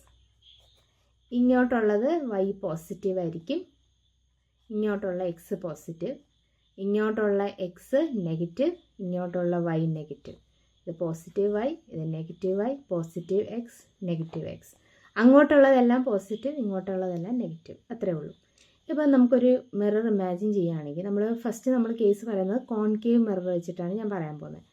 ഇങ്ങോട്ടുള്ളത് വൈ പോസിറ്റീവ് ആയിരിക്കും, ഇങ്ങോട്ടുള്ള എക്സ് പോസിറ്റീവ്, ഇങ്ങോട്ടുള്ള എക്സ് നെഗറ്റീവ്, ഇങ്ങോട്ടുള്ള വൈ നെഗറ്റീവ്. ഇത് പോസിറ്റീവ് വൈ, ഇത് negative Y, positive X, negative X. അങ്ങോട്ടുള്ളതെല്ലാം പോസിറ്റീവ്, ഇങ്ങോട്ടുള്ളതെല്ലാം നെഗറ്റീവ്, അത്രേ ഉള്ളൂ. ഇപ്പം നമുക്കൊരു മിറർ ഇമാജിൻ ചെയ്യുകയാണെങ്കിൽ ഫസ്റ്റ് നമ്മൾ കേസ് പറയുന്നത് കോൺകേവ് മിറർ വെച്ചിട്ടാണ് ഞാൻ പറയാൻ പോകുന്നത്.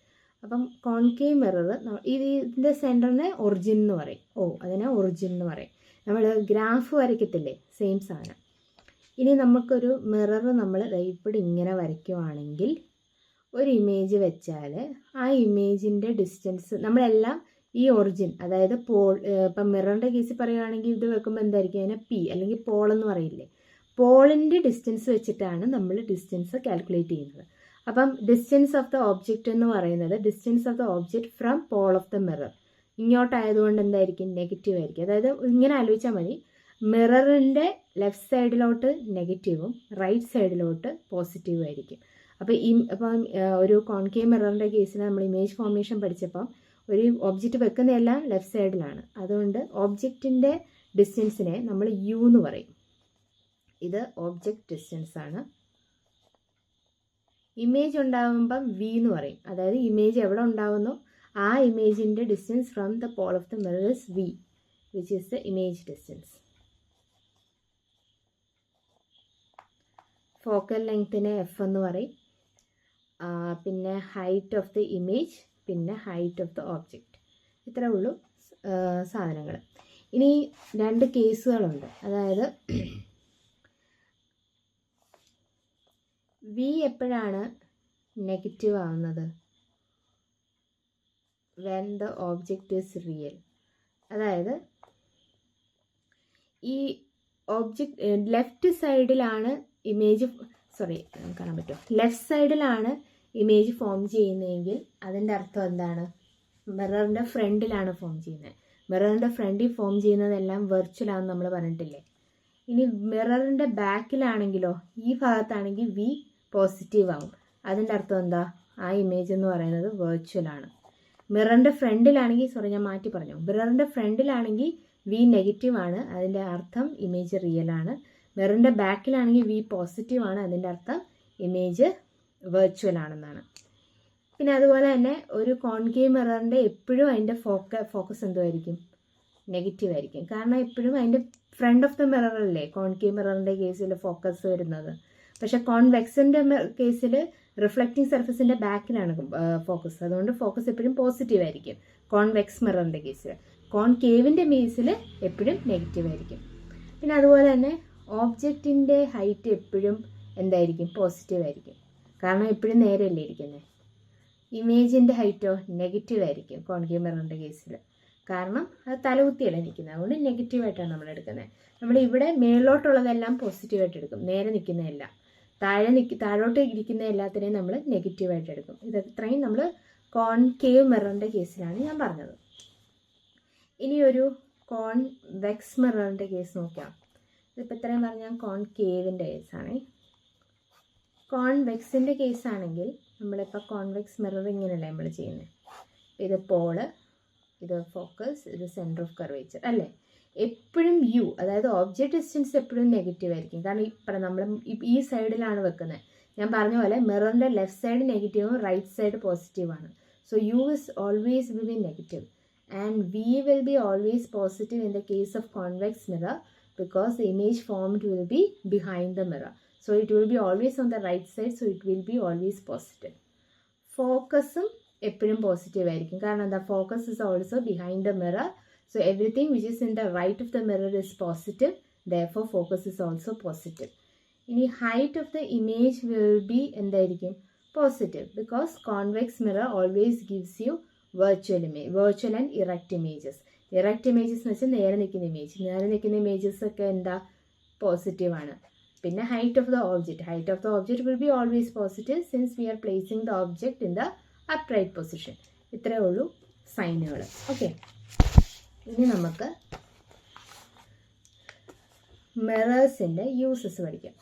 അപ്പം കോൺകേവ് മിറർ ഇതിൻ്റെ സെൻറ്ററിനെ ഒറിജിൻ എന്ന് പറയും. അതിനെ ഒറിജിൻ എന്ന് പറയും. നമ്മൾ ഗ്രാഫ് വരയ്ക്കത്തില്ലേ, സെയിം സാധനം. ഇനി നമുക്കൊരു മിറർ നമ്മൾ ഇവിടെ ഇങ്ങനെ വരയ്ക്കുവാണെങ്കിൽ ഒരു ഇമേജ് വെച്ചാൽ ആ ഇമേജിൻ്റെ ഡിസ്റ്റൻസ് നമ്മളെല്ലാം ഈ ഒറിജിൻ, അതായത് ഇപ്പം മിററിൻ്റെ കേസിൽ പറയുകയാണെങ്കിൽ ഇത് വെക്കുമ്പോൾ എന്തായിരിക്കും, അതിനെ പി അല്ലെങ്കിൽ പോൾ എന്ന് പറയില്ലേ, പോളിൻ്റെ ഡിസ്റ്റൻസ് വെച്ചിട്ടാണ് നമ്മൾ ഡിസ്റ്റൻസ് കാൽക്കുലേറ്റ് ചെയ്യുന്നത്. അപ്പം ഡിസ്റ്റൻസ് ഓഫ് ദ ഓബ്ജക്റ്റ് എന്ന് പറയുന്നത് distance of the object from pole of the mirror. ഇങ്ങോട്ടായതുകൊണ്ട് എന്തായിരിക്കും, നെഗറ്റീവ് ആയിരിക്കും. അതായത് ഇങ്ങനെ ആലോചിച്ചാൽ മതി, മിററിൻ്റെ ലെഫ്റ്റ് സൈഡിലോട്ട് നെഗറ്റീവും റൈറ്റ് സൈഡിലോട്ട് പോസിറ്റീവും ആയിരിക്കും. അപ്പം ഒരു കോൺകേവ് മിററിൻ്റെ കേസിൽ നമ്മൾ ഇമേജ് ഫോർമേഷൻ പഠിച്ചപ്പം ഒരു ഒബ്ജക്റ്റ് വെക്കുന്നതെല്ലാം ലെഫ്റ്റ് സൈഡിലാണ്. അതുകൊണ്ട് ഒബ്ജക്റ്റിൻ്റെ ഡിസ്റ്റൻസിനെ നമ്മൾ യു എന്ന് പറയും. ഇത് ഒബ്ജക്റ്റ് ഡിസ്റ്റൻസ് ആണ്. ഇമേജ് ഉണ്ടാകുമ്പം വി എന്ന് പറയും. അതായത് ഇമേജ് എവിടെ ഉണ്ടാകുന്നോ ആ ഇമേജിൻ്റെ distance from the pole of the mirror is V, which is the image distance. Focal ലെങ്ത്തിനെ എഫ് എന്ന് പറയും. പിന്നെ ഹൈറ്റ് ഓഫ് ദ ഇമേജ്, പിന്നെ ഹൈറ്റ് ഓഫ് ദ ഓബ്ജക്റ്റ്. ഇത്രേ ഉള്ളൂ സാധനങ്ങൾ. ഇനി 2 കേസുകളുണ്ട്. അതായത് വി എപ്പോഴാണ് നെഗറ്റീവ് ആവുന്നത്, when the object is real. അതായത് ഈ ഓബ്ജക്റ്റ് ലെഫ്റ്റ് സൈഡിലാണ് ഇമേജ് കാണാൻ പറ്റുമോ, ലെഫ്റ്റ് സൈഡിലാണ് ഇമേജ് ഫോം ചെയ്യുന്നതെങ്കിൽ അതിൻ്റെ അർത്ഥം എന്താണ്, മിററിൻ്റെ ഫ്രണ്ടിലാണ് ഫോം ചെയ്യുന്നത്. മിററിൻ്റെ ഫ്രണ്ടിൽ ഫോം ചെയ്യുന്നതെല്ലാം വെർച്വലാണെന്ന് നമ്മൾ പറഞ്ഞിട്ടില്ലേ. ഇനി മിററിൻ്റെ ബാക്കിലാണെങ്കിലോ, ഈ ഭാഗത്താണെങ്കിൽ വി പോസിറ്റീവ് ആവും. അതിൻ്റെ അർത്ഥം എന്താ, ആ ഇമേജ് എന്ന് പറയുന്നത് വെർച്വലാണ്. മിററിൻ്റെ ഫ്രണ്ടിലാണെങ്കിൽ ഞാൻ മാറ്റി പറഞ്ഞു, മിററിൻ്റെ ഫ്രണ്ടിലാണെങ്കിൽ വി നെഗറ്റീവ് ആണ്, അതിൻ്റെ അർത്ഥം ഇമേജ് റിയൽ ആണ്. മിററിൻ്റെ ബാക്കിലാണെങ്കിൽ വി പോസിറ്റീവ് ആണ്, അതിൻ്റെ അർത്ഥം ഇമേജ് വെർച്വൽ ആണെന്നാണ്. പിന്നെ അതുപോലെ തന്നെ ഒരു കോൺകേവ് മിററിൻ്റെ എപ്പോഴും അതിൻ്റെ ഫോക്കസ് എന്തുമായിരിക്കും, നെഗറ്റീവ് ആയിരിക്കും. കാരണം എപ്പോഴും അതിൻ്റെ ഫ്രണ്ട് ഓഫ് ദ മിറർ അല്ലേ കോൺകേവ് മിററിൻ്റെ കേസിൽ ഫോക്കസ് വരുന്നത്. പക്ഷേ കോൺവെക്സിൻ്റെ കേസിൽ റിഫ്ലക്റ്റിംഗ് സർഫസിൻ്റെ ബാക്കിലാണ് ഫോക്കസ്. അതുകൊണ്ട് ഫോക്കസ് എപ്പോഴും പോസിറ്റീവ് ആയിരിക്കും കോൺവെക്സ് മിററിൻ്റെ കേസിൽ. കോൺകേവിൻ്റെ കേസിൽ എപ്പോഴും നെഗറ്റീവ് ആയിരിക്കും. പിന്നെ അതുപോലെ തന്നെ ഓബ്ജക്റ്റിൻ്റെ ഹൈറ്റ് എപ്പോഴും എന്തായിരിക്കും, പോസിറ്റീവ് ആയിരിക്കും. കാരണം എപ്പോഴും നേരെയല്ലേ ഇരിക്കുന്നത്. ഇമേജിൻ്റെ ഹൈറ്റോ നെഗറ്റീവ് ആയിരിക്കും കോൺകേവ് മിററിൻ്റെ കേസിൽ. കാരണം അത് തലകുത്തിയല്ല നിൽക്കുന്നത്, അതുകൊണ്ട് നെഗറ്റീവായിട്ടാണ് നമ്മൾ എടുക്കുന്നത്. നമ്മൾ ഇവിടെ മേളിലോട്ടുള്ളതെല്ലാം പോസിറ്റീവായിട്ട് എടുക്കും, നേരെ നിൽക്കുന്നതെല്ലാം. താഴോട്ട് ഇരിക്കുന്ന എല്ലാത്തിനെയും നമ്മൾ നെഗറ്റീവായിട്ട് എടുക്കും. ഇത്രയും നമ്മൾ കോൺകേവ് മിററിൻ്റെ കേസിലാണ് ഞാൻ പറഞ്ഞത്. ഇനി ഒരു കോൺവെക്സ് മിററിൻ്റെ കേസ് നോക്കാം. ഇതിപ്പോൾ ഇത്രയും പറഞ്ഞാൽ കോൺകേവിൻ്റെ കേസാണ്. കോൺവെക്സിൻ്റെ കേസാണെങ്കിൽ നമ്മളിപ്പോൾ കോൺവെക്സ് മിറർ ഇങ്ങനെയല്ലേ നമ്മൾ ചെയ്യുന്നത്. ഇത് പോള്, ഇത് ഫോക്കസ്, ഇത് സെൻറ്റർ ഓഫ് കർവേച്ചർ അല്ലേ. എപ്പോഴും യു, അതായത് ഓബ്ജക്റ്റ് ഡിസ്റ്റൻസ് എപ്പോഴും നെഗറ്റീവ് ആയിരിക്കും. കാരണം നമ്മൾ ഈ സൈഡിലാണ് വെക്കുന്നത്. ഞാൻ പറഞ്ഞ പോലെ മിററിൻ്റെ ലെഫ്റ്റ് സൈഡ് നെഗറ്റീവും റൈറ്റ് സൈഡ് പോസിറ്റീവാണ്. So you is always will be negative and we will be always positive in the case of convex mirror because the image formed will be behind the mirror. So it will be always on the right side, so it will be always positive. Focusum എപ്പോഴും positive ആയിരിക്കും. കാരണം എന്താ, focus is also behind the mirror. So everything which is in the right of the mirror is positive, therefore focus is also positive. ഇനി height of the image will be എന്തായിരിക്കും, positive, because convex mirror always gives you virtual and erect images. Erect images എന്ന് വെച്ചാൽ നേരെ നിൽക്കുന്ന image. നേരെ നിൽക്കുന്ന images ഒക്കെ എന്താ, പോസിറ്റീവാണ്. പിന്നെ height of the object will be always positive since we are placing the object in the upright position. ഇത്രയേ ഉള്ളൂ സൈനുകൾ. ഓക്കെ, ഇനി നമുക്ക് മിറേഴ്സിൻ്റെ യൂസസ് പഠിക്കാം.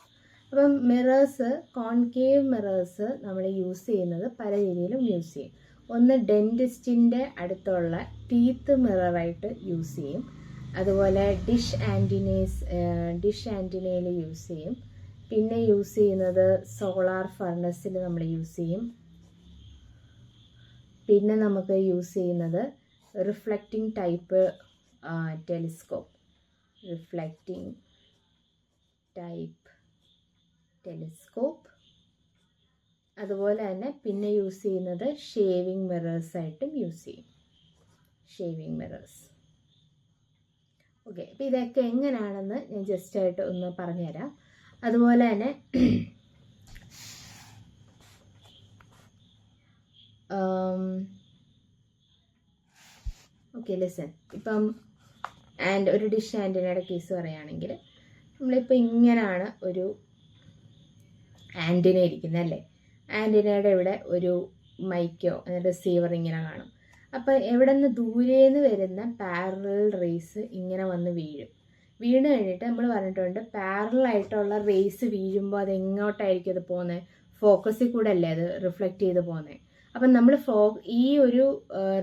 അപ്പം മിറേഴ്സ്, കോൺകേവ് മിറേഴ്സ് നമ്മൾ യൂസ് ചെയ്യുന്നത് പല രീതിയിലും യൂസ് ചെയ്യും. ഒന്ന് ഡെൻറ്റിസ്റ്റിൻ്റെ അടുത്തുള്ള ടീത്ത് മിററായിട്ട് യൂസ് ചെയ്യും. അതുപോലെ ഡിഷ് ആൻറ്റിനയിൽ യൂസ് ചെയ്യും. പിന്നെ യൂസ് ചെയ്യുന്നത് സോളാർ ഫർണസിൽ നമ്മൾ യൂസ് ചെയ്യും. പിന്നെ നമുക്ക് യൂസ് ചെയ്യുന്നത് reflecting type telescope, reflecting type telescope. അതുപോലെ തന്നെ പിന്നെ യൂസ് ചെയ്യുന്നത് ഷേവിങ് മിറേഴ്സായിട്ടും യൂസ് ചെയ്യും. Shaving mirrors. ഓക്കെ, അപ്പോൾ ഇതൊക്കെ എങ്ങനെയാണെന്ന് ഞാൻ ജസ്റ്റായിട്ട് ഒന്ന് പറഞ്ഞുതരാം. അതുപോലെ തന്നെ ഓക്കെ ലിസൺ. ഇപ്പം ഒരു ഡിഷ് ആൻറ്റിനയുടെ കേസ് പറയുകയാണെങ്കിൽ നമ്മളിപ്പോൾ ഇങ്ങനെയാണ് ഒരു ആൻറ്റിന ഇരിക്കുന്നത് അല്ലേ. ആൻറ്റിനയുടെ ഇവിടെ ഒരു മൈക്കോ റിസീവർ ഇങ്ങനെ കാണും. അപ്പോൾ എവിടെ നിന്ന് ദൂരേന്ന് വരുന്ന പാരലൽ റേസ് ഇങ്ങനെ വന്ന് വീണ് കഴിഞ്ഞിട്ട് നമ്മൾ പറഞ്ഞിട്ടുണ്ട് പാരലായിട്ടുള്ള റേസ് വീഴുമ്പോൾ അത് എങ്ങോട്ടായിരിക്കും അത് പോകുന്നത്? ഫോക്കസിൽ കൂടെ അല്ലേ അത് റിഫ്ലക്റ്റ് ചെയ്ത് പോകുന്നത്. അപ്പം നമ്മൾ ഈ ഒരു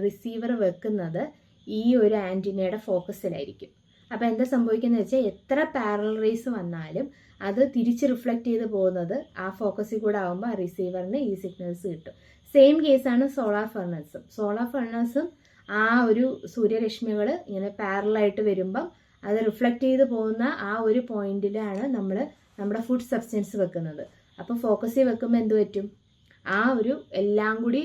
റിസീവർ വെക്കുന്നത് ഈ ഒരു ആൻറ്റിനയുടെ ഫോക്കസിലായിരിക്കും. അപ്പോൾ എന്താ സംഭവിക്കുന്നത് വെച്ചാൽ എത്ര പാരലൽ റേസ് വന്നാലും അത് തിരിച്ച് റിഫ്ലക്റ്റ് ചെയ്ത് പോകുന്നത് ആ ഫോക്കസിൽ കൂടെ ആകുമ്പോൾ ആ റിസീവറിന് ഈ സിഗ്നൽസ് കിട്ടും. സെയിം കേസാണ് സോളാർ ഫർണസും. സോളാർ ഫർണസും ആ ഒരു സൂര്യരശ്മികൾ ഇങ്ങനെ പാരലായിട്ട് വരുമ്പം അത് റിഫ്ലക്റ്റ് ചെയ്ത് പോകുന്ന ആ ഒരു പോയിന്റിലാണ് നമ്മൾ നമ്മുടെ ഫുഡ് സബ്സ്റ്റൻസ് വെക്കുന്നത്. അപ്പോൾ ഫോക്കസിൽ വെക്കുമ്പോൾ എന്ത് പറ്റും? ആ ഒരു എല്ലാം കൂടി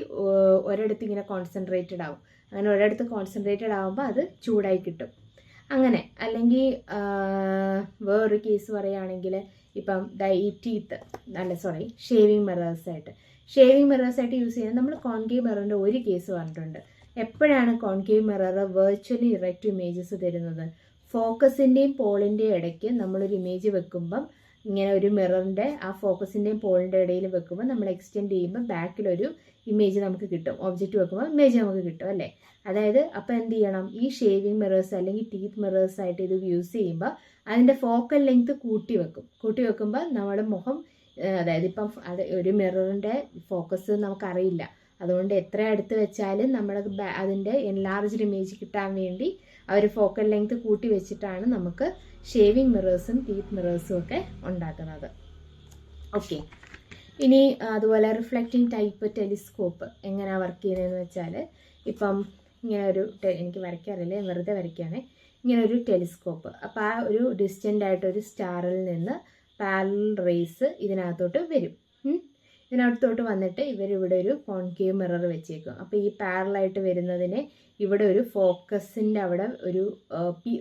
ഒരിടത്ത് ഇങ്ങനെ കോൺസെൻട്രേറ്റഡ് ആവും. അങ്ങനെ ഒരിടത്ത് കോൺസെൻട്രേറ്റഡ് ആകുമ്പോൾ അത് ചൂടായി കിട്ടും. അങ്ങനെ അല്ലെങ്കിൽ വേറൊരു കേസ് പറയുകയാണെങ്കിൽ ഇപ്പം ഈ ഷേവിങ് മിറേഴ്സായിട്ട് യൂസ് ചെയ്യുന്നത് നമ്മൾ കോൺകേവ് മിററിൻ്റെ ഒരു കേസ് പറഞ്ഞിട്ടുണ്ട്. എപ്പോഴാണ് concave mirror virtually erect images തരുന്നത്? ഫോക്കസിൻ്റെയും പോളിൻ്റെയും ഇടയ്ക്ക് നമ്മളൊരു ഇമേജ് വെക്കുമ്പം ഇങ്ങനെ ഒരു മിററിൻ്റെ ആ ഫോക്കസിൻ്റെയും പോളിൻ്റെ ഇടയിൽ വെക്കുമ്പോൾ നമ്മൾ എക്സ്റ്റെൻഡ് ചെയ്യുമ്പോൾ ബാക്കിലൊരു ഇമേജ് നമുക്ക് കിട്ടും. ഒബ്ജക്റ്റ് വെക്കുമ്പോൾ ഇമേജ് നമുക്ക് കിട്ടും അല്ലേ. അതായത് അപ്പോൾ എന്ത് ചെയ്യണം? ഈ ഷേവിങ് മിറേഴ്സ് അല്ലെങ്കിൽ ടീത്ത് മിറേഴ്സ് ആയിട്ട് ഇത് യൂസ് ചെയ്യുമ്പോൾ അതിൻ്റെ ഫോക്കൽ ലെങ്ത് കൂട്ടി വെക്കുമ്പോൾ നമ്മുടെ മുഖം, അതായത് ഇപ്പം ഒരു മിററിൻ്റെ ഫോക്കസ് നമുക്കറിയില്ല. അതുകൊണ്ട് എത്ര അടുത്ത് വെച്ചാലും നമ്മുടെ അതിൻ്റെ എൻലാർജ്ഡ് ഇമേജ് കിട്ടാൻ വേണ്ടി അവർ ഫോക്കൽ ലെങ്ത് കൂട്ടി വെച്ചിട്ടാണ് നമുക്ക് ഷേവിങ് മിറേഴ്സും ടീത്ത് മിറേഴ്സും ഒക്കെ ഉണ്ടാക്കുന്നത്. ഓക്കെ, ഇനി അതുപോലെ റിഫ്ലക്റ്റിംഗ് ടൈപ്പ് ടെലിസ്കോപ്പ് എങ്ങനെയാണ് വർക്ക് ചെയ്യുന്നതെന്ന് വെച്ചാൽ ഇപ്പം ഇങ്ങനെ ഒരു എനിക്ക് വരയ്ക്കാറില്ല, വെറുതെ വരയ്ക്കുകയാണെ. ഇങ്ങനെ ഒരു ടെലിസ്കോപ്പ്. അപ്പോൾ ആ ഒരു ഡിസ്റ്റൻ്റ് ആയിട്ടൊരു സ്റ്റാറിൽ നിന്ന് പാരലൽ റേസ് ഇതിനകത്തോട്ട് വരും. ഇതിനകത്തോട്ട് വന്നിട്ട് ഇവരിവിടെ ഒരു കോൺകേവ് മിറർ വെച്ചേക്കും. അപ്പോൾ ഈ പാരലായിട്ട് വരുന്നതിനെ ഇവിടെ ഒരു ഫോക്കസിൻ്റെ അവിടെ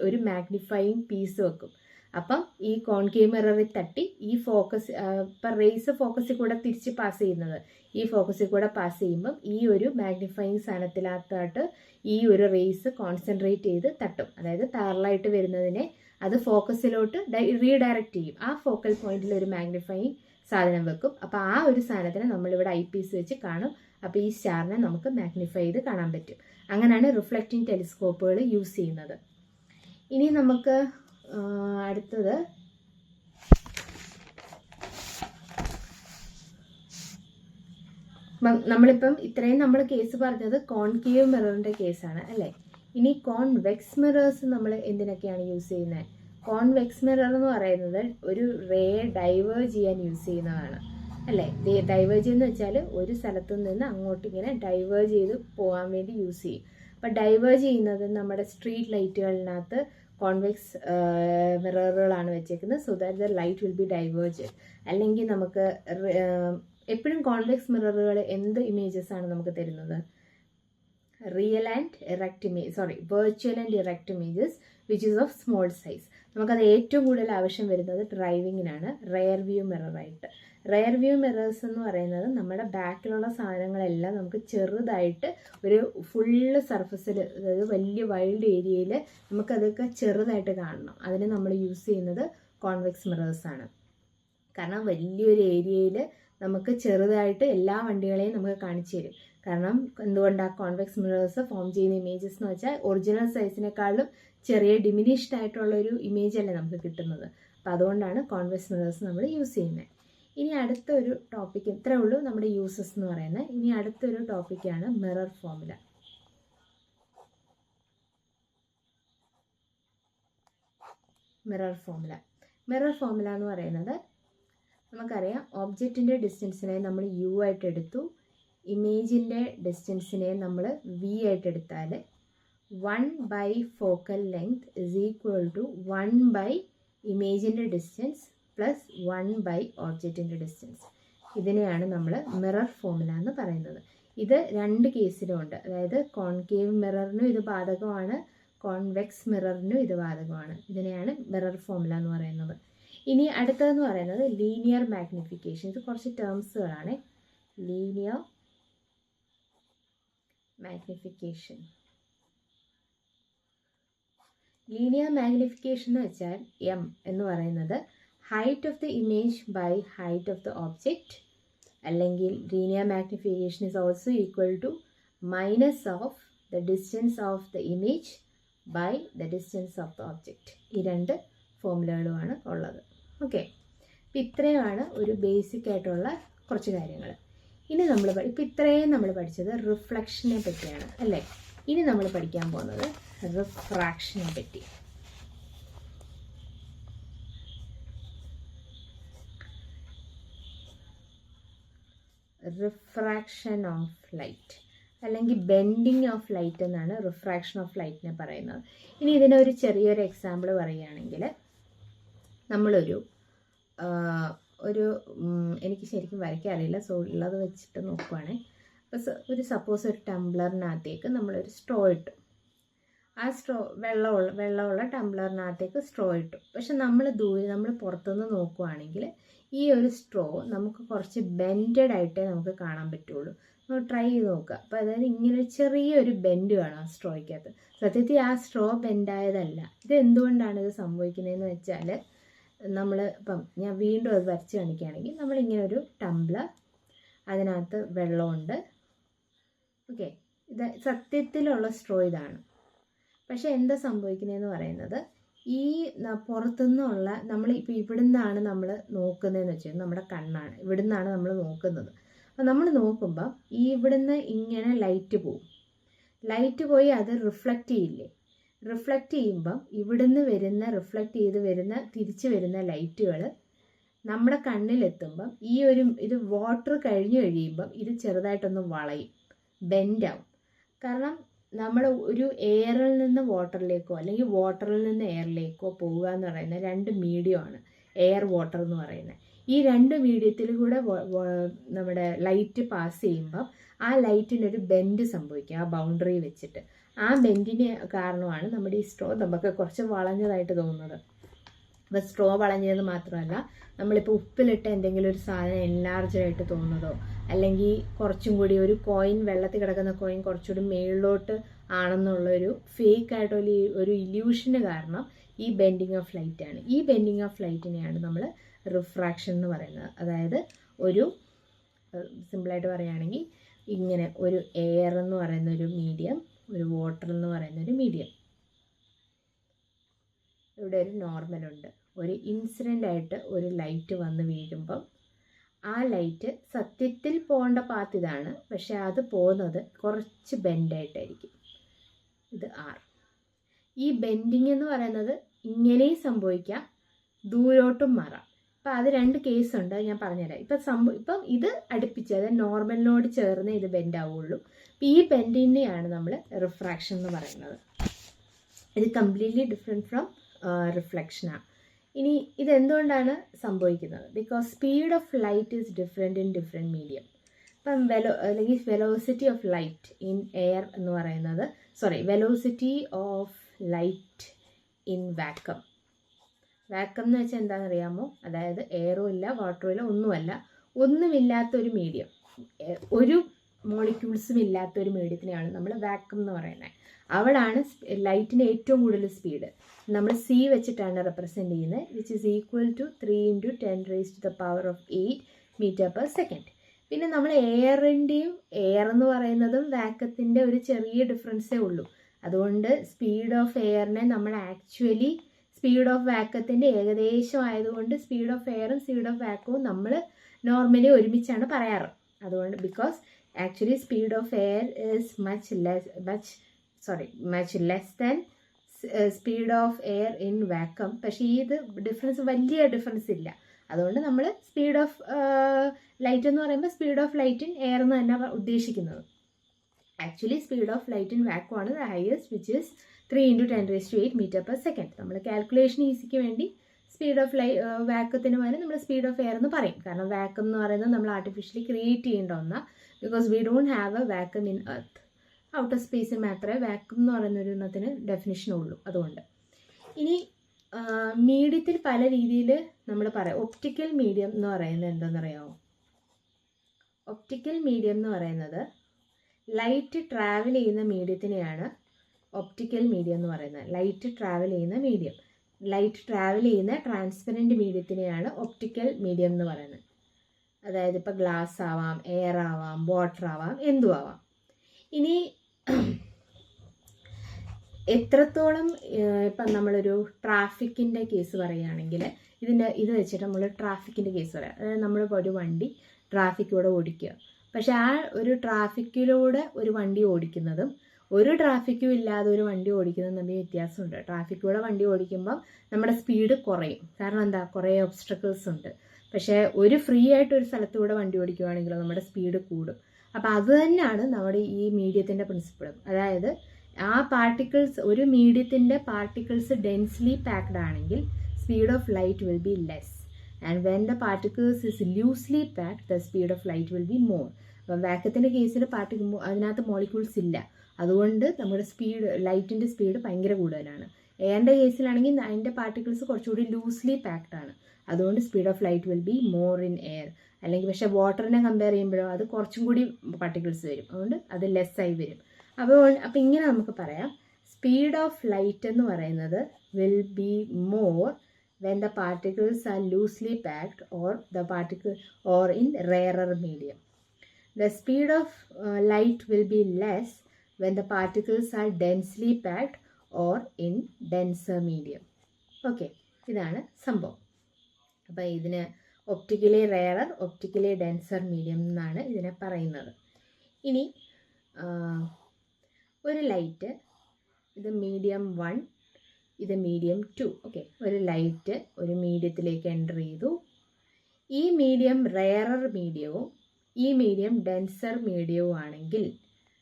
ഒരു മാഗ്നിഫൈയിങ് പീസ് വെക്കും. അപ്പം ഈ കോൺകേവ് മിററിൽ തട്ടി ഈ ഫോക്കസ് ഇപ്പം റേസ് ഫോക്കസിൽ കൂടെ തിരിച്ച് പാസ് ചെയ്യുന്നത്, ഈ ഫോക്കസിൽ കൂടെ പാസ് ചെയ്യുമ്പം ഈ ഒരു മാഗ്നിഫൈയിങ് സാധനത്തിനകത്തായിട്ട് ഈ ഒരു റേസ് കോൺസെൻട്രേറ്റ് ചെയ്ത് തട്ടും. അതായത് പാരലായിട്ട് വരുന്നതിനെ അത് ഫോക്കസിലോട്ട് റീഡയറക്റ്റ് ചെയ്യും. ആ ഫോക്കൽ പോയിന്റിൽ ഒരു മാഗ്നിഫൈയിങ് സാധനം വെക്കും. അപ്പോൾ ആ ഒരു സാധനത്തിന് നമ്മളിവിടെ ഐ പീസ് വെച്ച് കാണും. അപ്പോൾ ഈ സ്റ്റാറിനെ നമുക്ക് മാഗ്നിഫൈ ചെയ്ത് കാണാൻ പറ്റും. അങ്ങനെയാണ് റിഫ്ലക്റ്റിംഗ് ടെലിസ്കോപ്പുകൾ യൂസ് ചെയ്യുന്നത്. ഇനി നമുക്ക് അടുത്തത് നമ്മളിപ്പം ഇത്രയും നമ്മൾ കേസ് പറഞ്ഞത് കോൺകേവ് മിററിൻ്റെ കേസാണ് അല്ലേ. ഇനി കോൺവെക്സ് മിറേഴ്സ് നമ്മൾ എന്തിനൊക്കെയാണ് യൂസ് ചെയ്യുന്നത്? കോൺവെക്സ് മിറർ എന്ന് പറയുന്നത് ഒരു റേ ഡൈവേർജ് ചെയ്യാൻ യൂസ് ചെയ്യുന്നതാണ് അല്ലേ. ഡൈവേർജ് എന്ന് വെച്ചാൽ ഒരു സ്ഥലത്തു നിന്ന് അങ്ങോട്ട് ഇങ്ങനെ ഡൈവേർജ് ചെയ്ത് പോകാൻ വേണ്ടി യൂസ് ചെയ്യും. അപ്പം ഡൈവേർജ് ചെയ്യുന്നത് നമ്മുടെ സ്ട്രീറ്റ് ലൈറ്റുകളിനകത്ത് കോൺവെക്സ് മിററുകളാണ് വെച്ചേക്കുന്നത്. So that the light will B diverge. അല്ലെങ്കിൽ നമുക്ക് എപ്പോഴും കോൺവെക്സ് മിററുകൾ എന്ത് ഇമേജസ് ആണ് നമുക്ക് തരുന്നത്? Real and erect virtual and erect images which is of small size. നമുക്കത് ഏറ്റവും കൂടുതൽ ആവശ്യം വരുന്നത് ഡ്രൈവിങ്ങിനാണ്, റെയർ വ്യൂ മിററായിട്ട്. റെയർ വ്യൂ മിറേഴ്സ് എന്ന് പറയുന്നത് നമ്മുടെ ബാക്കിലുള്ള സാധനങ്ങളെല്ലാം നമുക്ക് ചെറുതായിട്ട് ഒരു ഫുള്ള് സർഫസിൽ, അതായത് വലിയ വൈൽഡ് ഏരിയയിൽ നമുക്കതൊക്കെ ചെറുതായിട്ട് കാണണം. അതിന് നമ്മൾ യൂസ് ചെയ്യുന്നത് കോൺവെക്സ് മിറേഴ്സാണ്. കാരണം വലിയൊരു ഏരിയയിൽ നമുക്ക് ചെറുതായിട്ട് എല്ലാ വണ്ടികളെയും നമുക്ക് കാണിച്ചു തരും. കാരണം എന്തുകൊണ്ടാണ് കോൺവെക്സ് മിറേഴ്സ് ഫോം ചെയ്യുന്ന ഇമേജസ് എന്ന് വെച്ചാൽ ഒറിജിനൽ സൈസിനേക്കാളും ചെറിയ ഡിമിനിഷ്ഡ് ആയിട്ടുള്ള ഒരു ഇമേജ് അല്ലേ നമുക്ക് കിട്ടുന്നത്. അപ്പോൾ അതുകൊണ്ടാണ് കോൺവെക്സ് മിറേഴ്സ് നമ്മൾ യൂസ് ചെയ്യുന്നത്. ഇനി അടുത്തൊരു ടോപ്പിക്ക്, ഇത്രേ ഉള്ളൂ നമ്മുടെ യൂസസ് എന്ന് പറയുന്നത്. ഇനി അടുത്തൊരു ടോപ്പിക്കാണ് മിറർ ഫോർമുല. മിറർ ഫോർമുല എന്ന് പറയുന്നത് നമുക്കറിയാം, ഒബ്ജക്റ്റിൻ്റെ ഡിസ്റ്റൻസിനെ നമ്മൾ യു ആയിട്ട് എടുത്തു, ഇമേജിൻ്റെ ഡിസ്റ്റൻസിനെ നമ്മൾ വി ആയിട്ട് എടുത്താൽ one by focal length is equal to 1/ഇമേജിൻ്റെ ഡിസ്റ്റൻസ് പ്ലസ് 1 ബൈ ഓബ്ജക്റ്റിൻ്റെ ഡിസ്റ്റൻസ്. ഇതിനെയാണ് നമ്മൾ മിറർ ഫോർമുല എന്ന് പറയുന്നത്. ഇത് രണ്ട് കേസിലും ഉണ്ട്. അതായത് കോൺകേവ് മിററിനും ഇത് ബാധകമാണ്, കോൺവെക്സ് മിററിനും ഇത് ബാധകമാണ്. ഇതിനെയാണ് മിറർ ഫോർമുല എന്ന് പറയുന്നത്. ഇനി അടുത്തതെന്ന് പറയുന്നത് ലീനിയർ മാഗ്നിഫിക്കേഷൻ. ഇത് കുറച്ച് ടേംസുകളാണ്. Linear magnification. ലീനിയർ മാഗ്നിഫിക്കേഷൻ എന്ന് വെച്ചാൽ എം എന്ന് പറയുന്നത് height of the image by height of the object, അല്ലെങ്കിൽ linear magnification is also equal to minus of the distance of the image by the distance of the object. ഈ രണ്ട് ഫോർമുലകളുമാണ് ഉള്ളത്. Okay, അപ്പം ഇത്രയുമാണ് ഒരു ബേസിക് ആയിട്ടുള്ള കുറച്ച് കാര്യങ്ങൾ. ഇനി നമ്മൾ ഇപ്പം ഇത്രയും നമ്മൾ പഠിച്ചത് റിഫ്ലക്ഷനെ പറ്റിയാണ് അല്ലേ. ഇനി നമ്മൾ പഠിക്കാൻ പോകുന്നത് റിഫ്രാക്ഷനെ പറ്റി. റിഫ്രാക്ഷൻ ഓഫ് ലൈറ്റ് അല്ലെങ്കിൽ ബെൻഡിങ് ഓഫ് ലൈറ്റ് എന്നാണ് റിഫ്രാക്ഷൻ ഓഫ് ലൈറ്റിനെ പറയുന്നത്. ഇനി ഇതിനൊരു ചെറിയൊരു എക്സാമ്പിൾ പറയുകയാണെങ്കിൽ, നമ്മളൊരു എനിക്ക് ശരിക്കും വരയ്ക്കാൻ അറിയില്ല, സോ ഉള്ളത് വെച്ചിട്ട് നോക്കുവാണെങ്കിൽ, അപ്പോൾ സപ്പോസ് ഒരു ടംബ്ലറിനകത്തേക്ക് നമ്മളൊരു സ്ട്രോ ഇട്ടു. ആ സ്ട്രോ വെള്ളമുള്ള ടംബ്ലറിനകത്തേക്ക് സ്ട്രോ ഇട്ടു. പക്ഷെ നമ്മൾ പുറത്തുനിന്ന് നോക്കുവാണെങ്കിൽ ഈ ഒരു സ്ട്രോ നമുക്ക് കുറച്ച് ബെൻഡഡ് ആയിട്ടേ നമുക്ക് കാണാൻ പറ്റുള്ളൂ. നമ്മൾ ട്രൈ ചെയ്ത് നോക്കുക. അപ്പോൾ അതായത് ഇങ്ങനെ ചെറിയൊരു ബെൻഡ് കാണും ആ സ്ട്രോയ്ക്കകത്ത്. സത്യത്തിൽ ആ സ്ട്രോ ബെൻഡായതല്ല. ഇത് എന്തുകൊണ്ടാണ് ഇത് സംഭവിക്കുന്നതെന്ന് വെച്ചാൽ, ഇപ്പം ഞാൻ വീണ്ടും അത് വരച്ച് കാണിക്കുകയാണെങ്കിൽ, നമ്മളിങ്ങനെ ഒരു ടംബ്ലർ, അതിനകത്ത് വെള്ളമുണ്ട്. ഓക്കെ, ഇത് സത്യത്തിലുള്ള സ്ട്രോ ഇതാണ്. പക്ഷെ എന്താ സംഭവിക്കുന്നതെന്ന് പറയുന്നത്, ഈ പുറത്തുനിന്നുള്ള നമ്മളിപ്പോൾ ഇവിടുന്നാണ് നമ്മൾ നോക്കുന്നതെന്ന് വെച്ചാൽ, നമ്മുടെ കണ്ണാണ് ഇവിടുന്നാണ് നമ്മൾ നോക്കുന്നത്. അപ്പോൾ നമ്മൾ നോക്കുമ്പോൾ ഇവിടുന്ന് ഇങ്ങനെ ലൈറ്റ് പോവും. ലൈറ്റ് പോയി അത് റിഫ്ലക്റ്റ് ചെയ്യില്ലേ. റിഫ്ലക്റ്റ് ചെയ്യുമ്പം ഇവിടുന്ന് തിരിച്ച് വരുന്ന ലൈറ്റുകൾ നമ്മുടെ കണ്ണിലെത്തുമ്പം ഇത് വാട്ടർ കഴിഞ്ഞ് കഴിയുമ്പം ഇത് ചെറുതായിട്ടൊന്ന് വളയും, ബെൻഡാവും. കാരണം നമ്മൾ ഒരു എയറിൽ നിന്ന് വാട്ടറിലേക്കോ അല്ലെങ്കിൽ വാട്ടറിൽ നിന്ന് എയറിലേക്കോ പോവുക എന്ന് പറയുന്ന രണ്ട് മീഡിയമാണ് എയർ വാട്ടർ എന്ന് പറയുന്നത്. ഈ രണ്ട് മീഡിയത്തിൽ കൂടെ നമ്മുടെ ലൈറ്റ് പാസ് ചെയ്യുമ്പം ആ ലൈറ്റിനൊരു ബെൻഡ് സംഭവിക്കും ആ ബൗണ്ടറി വെച്ചിട്ട്. ആ ബെൻഡിന് കാരണമാണ് നമ്മുടെ ഈ സ്ട്രോ നമുക്ക് കുറച്ച് വളഞ്ഞതായിട്ട് തോന്നുന്നത്. അപ്പോൾ സ്ട്രോ വളഞ്ഞത് മാത്രമല്ല, നമ്മളിപ്പോൾ ഉപ്പിലിട്ട് എന്തെങ്കിലും ഒരു സാധനം എൻലാർജായിട്ട് തോന്നുന്നതോ, അല്ലെങ്കിൽ കുറച്ചും കൂടി ഒരു കോയിൻ, വെള്ളത്തിൽ കിടക്കുന്ന കോയിൻ കുറച്ചുകൂടി മേളിലോട്ട് ആണെന്നുള്ളൊരു ഫേക്കായിട്ടുള്ള ഒരു ഇല്യൂഷന് കാരണം ഈ ബെൻഡിങ് ഓഫ് ലൈറ്റാണ്. ഈ ബെൻഡിങ് ഓഫ് ലൈറ്റിനെയാണ് നമ്മൾ റിഫ്രാക്ഷൻ എന്ന് പറയുന്നത്. അതായത് സിമ്പിളായിട്ട് പറയുകയാണെങ്കിൽ, ഇങ്ങനെ ഒരു എയർ എന്ന് പറയുന്ന ഒരു മീഡിയം, ഒരു വാട്ടർ എന്ന് പറയുന്ന ഒരു മീഡിയം, ഇവിടെ ഒരു നോർമലുണ്ട്. ഒരു ഇൻസിഡൻ്റ് ആയിട്ട് ഒരു ലൈറ്റ് വന്ന് വീഴുമ്പം ആ ലൈറ്റ് സത്യത്തിൽ പോകേണ്ട പാത്ത് ഇതാണ്, പക്ഷെ അത് പോകുന്നത് കുറച്ച് ബെൻഡായിട്ടായിരിക്കും. ഇത് ആർ. ഈ ബെൻഡിങ് എന്ന് പറയുന്നത് ഇങ്ങനെയും സംഭവിക്കാം, ദൂരോട്ടും മാറാം. അപ്പം അത് രണ്ട് കേസുണ്ട്, ഞാൻ പറഞ്ഞുതരാം. ഇപ്പം ഇത് അടുപ്പിച്ച്, അതായത് നോർമലിനോട് ചേർന്ന് ഇത് ബെൻഡ് ആവുള്ളൂ. അപ്പം ഈ ബെൻഡിനെയാണ് നമ്മൾ റിഫ്രാക്ഷൻ എന്ന് പറയുന്നത്. ഇത് കംപ്ലീറ്റ്ലി ഡിഫറെൻറ്റ് ഫ്രം റിഫ്ലക്ഷനാണ്. ഇനി ഇതെന്തുകൊണ്ടാണ് സംഭവിക്കുന്നത്? Because speed of light is different in different medium. ഇപ്പം അല്ലെങ്കിൽ velocity of light in air എന്ന് പറയുന്നത്, velocity of light in vacuum. Vacuum എന്ന് വെച്ചാൽ എന്താണെന്നറിയാമോ? അതായത് എയറും ഇല്ല, വാട്ടറും ഇല്ല, ഒന്നുമില്ലാത്തൊരു മീഡിയം, ഒരു മോളിക്യൂൾസും ഇല്ലാത്തൊരു മീഡിയത്തിനെയാണ് നമ്മൾ വാക്വം എന്ന് പറയുന്നത്. അവിടാണ് ലൈറ്റിന് ഏറ്റവും കൂടുതൽ സ്പീഡ്. നമ്മൾ സി വെച്ചിട്ടാണ് റെപ്രസെൻ്റ് ചെയ്യുന്നത്, which is equal to 3 × 10⁸8 m/s. പിന്നെ നമ്മൾ എയർ എന്ന് പറയുന്നതും വാക്കത്തിൻ്റെ ഒരു ചെറിയ ഡിഫറൻസേ ഉള്ളൂ. അതുകൊണ്ട് സ്പീഡ് ഓഫ് എയറിനെ നമ്മൾ ആക്ച്വലി സ്പീഡ് ഓഫ് വാക്കത്തിൻ്റെ ഏകദേശം ആയതുകൊണ്ട് സ്പീഡ് ഓഫ് എയറും സ്പീഡ് ഓഫ് വാക്കവും നമ്മൾ നോർമലി ഒരുമിച്ചാണ് പറയാറ്. അതുകൊണ്ട് because actually speed of air is much less than speed of air in vacuum. പക്ഷേ ഇത് വലിയ ഡിഫറൻസ് ഇല്ല. അതുകൊണ്ട് നമ്മൾ സ്പീഡ് ഓഫ് ലൈറ്റ് എന്ന് പറയുമ്പോൾ speed of light in air എന്ന് തന്നെ ഉദ്ദേശിക്കുന്നത്. Actually speed of light in vacuum ആണ് the highest, which is 3 × 10⁸8 m/s. നമ്മൾ കാൽക്കുലേഷൻ ഈസിക്ക് വേണ്ടി സ്പീഡ് ഓഫ് വാക്കത്തിന് പകരം നമ്മൾ സ്പീഡ് ഓഫ് എയർ എന്ന് പറയും. കാരണം വാക്കം എന്ന് പറയുന്നത് നമ്മൾ ആർട്ടിഫിഷ്യലി ക്രിയേറ്റ് ചെയ്യേണ്ട ഒന്നാണ്. Because we don't have A vacuum in earth. Outer സ്പേസിൽ മാത്രമേ വാക്കം എന്ന് പറയുന്ന ഒരു എണ്ണത്തിന് ഡെഫിനിഷനുള്ളൂ. അതുകൊണ്ട് ഇനി മീഡിയത്തിൽ പല രീതിയിൽ നമ്മൾ പറയാം. ഒപ്റ്റിക്കൽ മീഡിയം എന്ന് പറയുന്നത് എന്താണെന്നറിയാമോ? ഒപ്റ്റിക്കൽ മീഡിയം എന്ന് പറയുന്നത് ലൈറ്റ് ട്രാവൽ ചെയ്യുന്ന മീഡിയത്തിനെയാണ് ഒപ്റ്റിക്കൽ മീഡിയം എന്ന് പറയുന്നത്. ലൈറ്റ് ട്രാവൽ ചെയ്യുന്ന മീഡിയം, ലൈറ്റ് ട്രാവൽ ചെയ്യുന്ന ട്രാൻസ്പെറൻറ്റ് മീഡിയത്തിനെയാണ് ഒപ്റ്റിക്കൽ മീഡിയം എന്ന് പറയുന്നത്. അതായത് ഇപ്പോൾ ഗ്ലാസ് ആവാം, എയർ ആവാം, വാട്ടർ ആവാം, എന്തും ആവാം. ഇനി എത്രത്തോളം ഇപ്പം നമ്മളൊരു ട്രാഫിക്കിൻ്റെ കേസ് പറയുകയാണെങ്കിൽ ഇത് വെച്ചിട്ട് നമ്മൾ ട്രാഫിക്കിൻ്റെ കേസ് പറയാം. അതായത് നമ്മളിപ്പോൾ ഒരു വണ്ടി ട്രാഫിക്കിലൂടെ ഓടിക്കുക. പക്ഷെ ആ ഒരു ട്രാഫിക്കിലൂടെ ഒരു വണ്ടി ഓടിക്കുന്നതും ഒരു ട്രാഫിക്കും ഇല്ലാതെ ഒരു വണ്ടി ഓടിക്കുന്നതും തമ്മിൽ വ്യത്യാസമുണ്ട്. ട്രാഫിക്കിലൂടെ വണ്ടി ഓടിക്കുമ്പം നമ്മുടെ സ്പീഡ് കുറയും. കാരണം എന്താ? കുറേ ഒബ്സ്റ്റക്കിൾസ് ഉണ്ട്. പക്ഷേ ഒരു ഫ്രീ ആയിട്ട് ഒരു സ്ഥലത്തൂടെ വണ്ടി ഓടിക്കുകയാണെങ്കിലോ നമ്മുടെ സ്പീഡ് കൂടും. അപ്പോൾ അത് തന്നെയാണ് നമ്മുടെ ഈ മീഡിയത്തിൻ്റെ പ്രിൻസിപ്പിളും. അതായത് ആ പാർട്ടിക്കിൾസ്, ഒരു മീഡിയത്തിൻ്റെ പാർട്ടിക്കിൾസ് ഡെൻസ്ലി പാക്ഡ് ആണെങ്കിൽ speed of light will be less. And when the particles is loosely packed the speed of light will be more. അപ്പം വാക്കത്തിൻ്റെ കേസിൽ അതിനകത്ത് മോളിക്യൂൾസ് ഇല്ല. അതുകൊണ്ട് നമ്മുടെ ലൈറ്റിൻ്റെ സ്പീഡ് ഭയങ്കര കൂടുതലാണ്. എയറിൻ്റെ കേസിലാണെങ്കിൽ അതിൻ്റെ പാർട്ടിക്കിൾസ് കുറച്ചുകൂടി ലൂസ്ലി പാക്ഡ് ആണ്. അതുകൊണ്ട് speed of light will be more in air. അല്ലെങ്കിൽ പക്ഷേ വാട്ടറിനെ കമ്പയർ ചെയ്യുമ്പോഴോ അത് കുറച്ചും കൂടി പാർട്ടിക്കിൾസ് വരും. അതുകൊണ്ട് അത് ലെസ്സായി വരും. അപ്പോൾ ഇങ്ങനെ നമുക്ക് പറയാം, സ്പീഡ് ഓഫ് ലൈറ്റ് എന്ന് പറയുന്നത് will be more when the particles are loosely packed or in rarer medium. The speed of light will be less when the particles are densely packed or in denser medium. Okay, ഇതാണ് സംഭവം. അപ്പോൾ ഇതിന് optically rarer, optically denser medium എന്നാണ് ഇതിനെ പറയുന്നത്. ഇനി ഒരു light, ഇത് മീഡിയം 1, ഇത് മീഡിയം 2. ഓക്കെ, ഒരു ലൈറ്റ് ഒരു മീഡിയത്തിലേക്ക് എൻ്റർ ചെയ്തു. ഈ മീഡിയം റെയറർ മീഡിയവും ഈ മീഡിയം ഡെൻസർ മീഡിയവും ആണെങ്കിൽ,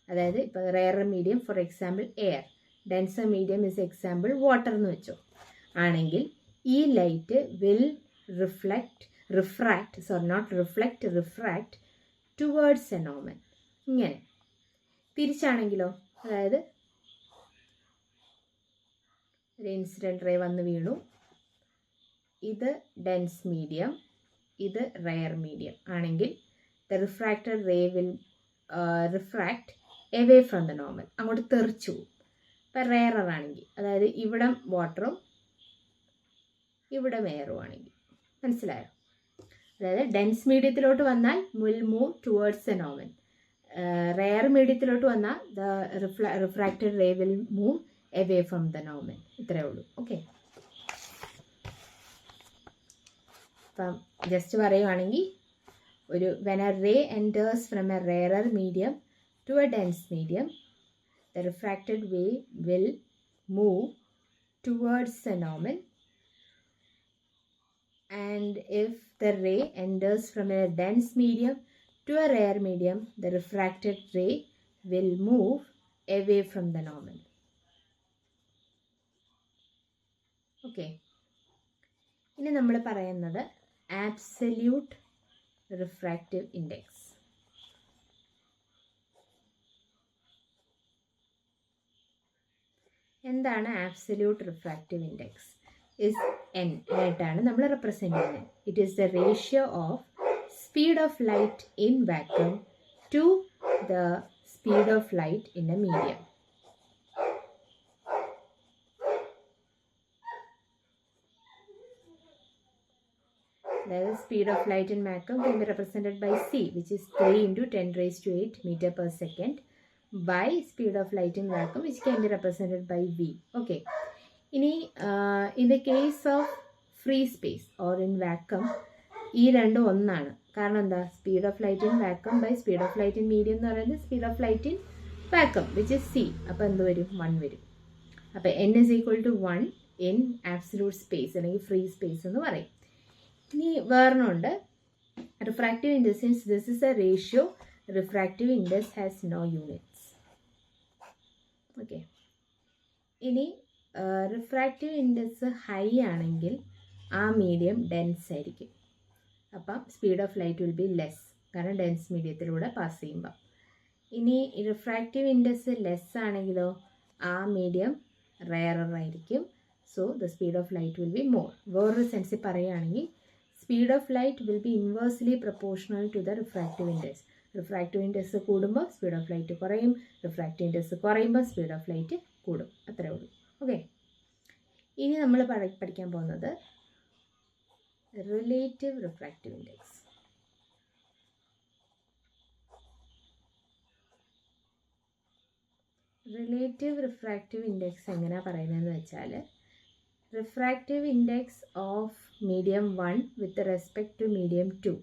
അതായത് ഇപ്പോൾ rarer medium for example air, denser medium is example water എന്ന് വെച്ചോ, ആണെങ്കിൽ ഈ light will refract towards a normal. ഇങ്ങനെ തിരിച്ചാണെങ്കിലോ, അതായത് ഒരു ഇൻസിഡൻറ്റ് റേ വന്ന് വീണു, ഇത് ഡെൻസ് മീഡിയം, ഇത് റെയർ മീഡിയം ആണെങ്കിൽ the refracted ray will refract away from the normal, അങ്ങോട്ട് തെറിച്ചു പോകും. ഇപ്പം റെയറർ ആണെങ്കിൽ, അതായത് ഇവിടെ വാട്ടറും ഇവിടെ എയറും ആണെങ്കിൽ, മനസ്സിലായോ? അതായത് ഡെൻസ് മീഡിയത്തിലോട്ട് വന്നാൽ will move towards the normal, rare മീഡിയത്തിലോട്ട് വന്നാൽ the refracted ray will move away from the normal. ഇത്രയേ ഉള്ളൂ. ഓക്കെ, അപ്പം ജസ്റ്റ് പറയുവാണെങ്കിൽ when a ray enters from a rarer medium to a dense medium, the refracted wave will move towards the normal, and if the ray enters from a dense medium to a rare medium, the refracted ray will move away from the normal. ഓക്കെ, ഇനി നമ്മൾ പറയുന്നത് absolute refractive index. എന്താണ് absolute refractive index? Is N ആയിട്ടാണ് നമ്മൾ represent ചെയ്യുന്നത്. It is the ratio of speed of light in vacuum to the speed of light in a medium. The speed of light in vacuum can be represented by C, which is 3 into 10 raised to 8 meter per second, by speed of light in vacuum, which can be represented by V. Okay. In the case of free space or in vacuum, ഈ രണ്ടും ഒന്നാണ്. കാരണം എന്താ? Speed of light in vacuum by speed of light in medium എന്ന് പറയുന്നത് speed of light in vacuum, which is C. അപ്പോൾ എന്ത് വരും? 1 വരും. അപ്പോൾ n is equal to 1 in absolute space അല്ലെങ്കിൽ ഫ്രീ സ്പേസ് എന്ന് പറയും. ഇനി വേറൊന്നുണ്ട്, refractive index. This is a ratio. Refractive index has no units. Okay, ഇനി റിഫ്രാക്റ്റീവ് ഇൻഡെക്സ് ഹൈ ആണെങ്കിൽ ആ മീഡിയം ഡെൻസ് ആയിരിക്കും. അപ്പം speed of light will be less, കാരണം ഡെൻസ് മീഡിയത്തിലൂടെ പാസ് ചെയ്യുമ്പോൾ. ഇനി റിഫ്രാക്റ്റീവ് ഇൻഡെക്സ് ലെസ് ആണെങ്കിലോ ആ മീഡിയം റെയറർ ആയിരിക്കും. So the speed of light will be more. വേറൊരു സെൻസിൽ പറയുകയാണെങ്കിൽ speed of light will be inversely proportional to the refractive index. Refractive index കൂടുമ്പോൾ സ്പീഡ് ഓഫ് ലൈറ്റ് കുറയും, റിഫ്രാക്റ്റീവ് ഇൻഡെക്സ് കുറയുമ്പോൾ speed of light കൂടും. അത്രേ ഉള്ളൂ. ഓക്കെ, ഇനി നമ്മൾ പഠിക്കാൻ പോകുന്നത് relative refractive index. Relative refractive index എങ്ങനെയാണ് പറയുന്നതെന്ന് വെച്ചാൽ, refractive index of medium 1 with respect to medium 2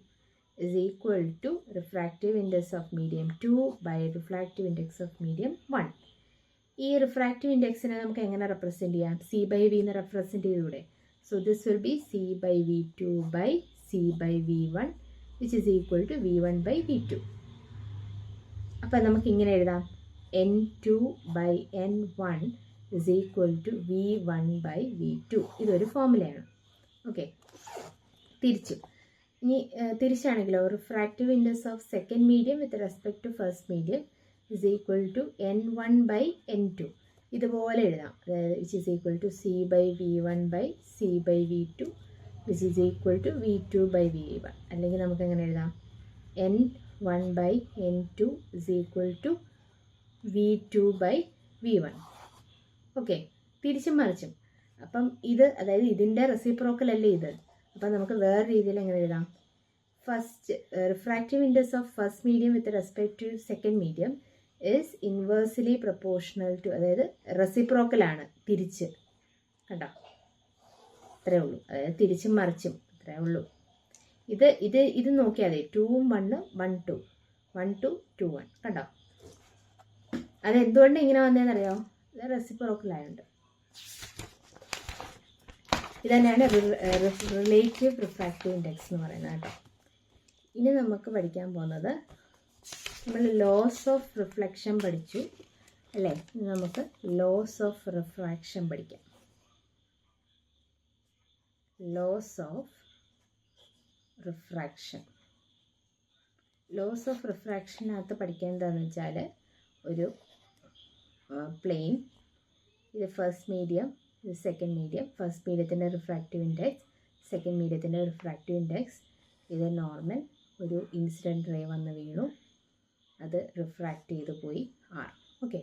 is equal to refractive index of medium 2 by refractive index of medium 1. ഈ റിഫ്രാക്റ്റീവ് ഇൻഡെക്സിനെ നമുക്ക് എങ്ങനെ റെപ്രസെൻറ്റ് ചെയ്യാം? സി ബൈ വി എന്ന് represent ചെയ്തൂടെ? So this will be C by V2 by C by V1 which is equal to V1 by V2. അപ്പം നമുക്ക് ഇങ്ങനെ എഴുതാം, N2 by N1 is equal to V1 by V2. ഇതൊരു ഫോർമുലയാണ്. Okay, ഇനി തിരിച്ചാണെങ്കിലോ, refractive index of second medium with respect to first medium is equal to N1 by N2. ഇതുപോലെ എഴുതാം, അതായത് which is equal to C by V1 by C by V2 which is equal to V2 by V1. അല്ലെങ്കിൽ നമുക്ക് എങ്ങനെ എഴുതാം, N1 by N2 is equal to V2 by V1. Okay, തിരിച്ചും മറിച്ചും. അപ്പം ഇത്, അതായത് ഇതിൻ്റെ റെസിപ്രോക്കൽ അല്ലേ ഇത്. അപ്പം നമുക്ക് വേറെ രീതിയിൽ എങ്ങനെ എഴുതാം, first refractive index of first medium with respect to second medium is inversely proportional to, അതായത് റെസിപ്രോക്കലാണ്, തിരിച്ച്. കണ്ടോ, അത്രേ ഉള്ളൂ. അതായത് തിരിച്ചും മറിച്ചും അത്രേ ഉള്ളൂ. ഇത് നോക്കിയാൽ മതി, 2ഉം 1ഉം 1 2 1 2 2 1. കണ്ടോ, അതെന്തുകൊണ്ട് ഇങ്ങനെ വന്നതെന്നറിയോ? ഇത് റെസിപ്രോക്കലായുണ്ട്. ഇതന്നെയാണ് റിലേറ്റീവ് റിഫ്രാക്റ്റീവ് ഇൻഡെക്സ് എന്ന് പറയുന്നത് കേട്ടോ. ഇനി നമുക്ക് പഠിക്കാൻ പോകുന്നത്, നമ്മൾ ലോസ് ഓഫ് റിഫ്ലക്ഷൻ പഠിച്ചു അല്ലേ? ഇനി നമുക്ക് ലോസ് ഓഫ് റിഫ്രാക്ഷൻ പഠിക്കാം. Laws of refraction. Laws of റിഫ്രാക്ഷനകത്ത് പഠിക്കാൻ എന്താണെന്ന് വെച്ചാൽ, ഒരു പ്ലെയിൻ, ഇത് ഫസ്റ്റ് മീഡിയം, ഇത് സെക്കൻഡ് മീഡിയം. ഫസ്റ്റ് മീഡിയത്തിൻ്റെ റിഫ്രാക്റ്റീവ് ഇൻഡെക്സ്, സെക്കൻഡ് മീഡിയത്തിൻ്റെ റിഫ്രാക്റ്റീവ് ഇൻഡെക്സ്. ഇത് നോർമൽ, ഒരു ഇൻസിഡൻറ്റ് റേ വന്ന് വീണു, അത് റിഫ്രാക്റ്റ് ചെയ്ത് പോയി R. ഓക്കെ,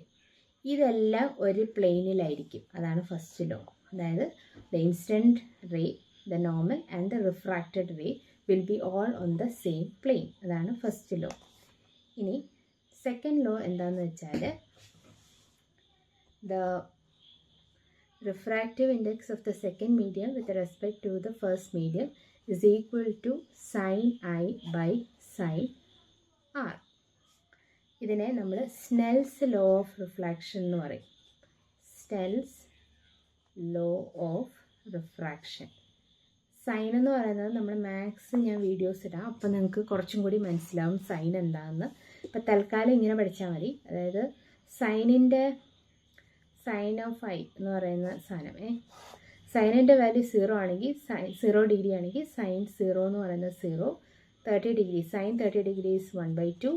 ഇതെല്ലാം ഒരു പ്ലെയിനിലായിരിക്കും. അതാണ് ഫസ്റ്റ് ലോ. അതായത് the incident ray, the normal and the refracted ray will be all on the same plane. അതാണ് ഫസ്റ്റ് ലോ. ഇനി സെക്കൻഡ് ലോ എന്താണെന്ന് വെച്ചാൽ, the refractive index of the second medium with respect to the first medium is equal to sin I by sin R. ഇതിനെ നമ്മൾ Snell's law of refraction എന്ന് പറയും. Snell's law of refraction. Sine എന്ന് പറയുന്നത് നമ്മൾ maths ഞാൻ videos ഇടാം, അപ്പം നിങ്ങൾക്ക് കുറച്ചും കൂടി മനസ്സിലാവും സൈൻ എന്താണെന്ന്. ഇപ്പം തൽക്കാലം ഇങ്ങനെ പഠിച്ചാൽ മതി. അതായത് സൈനിൻ്റെ സൈൻ ഓഫ് ഐ എന്ന് പറയുന്ന സാധനം, സൈനിൻ്റെ വാല്യൂ 0 ആണെങ്കിൽ, 0 ഡിഗ്രി ആണെങ്കിൽ സൈൻ 0 എന്ന് പറയുന്നത് 0. 30 degree, sine 30 degree is 1/2.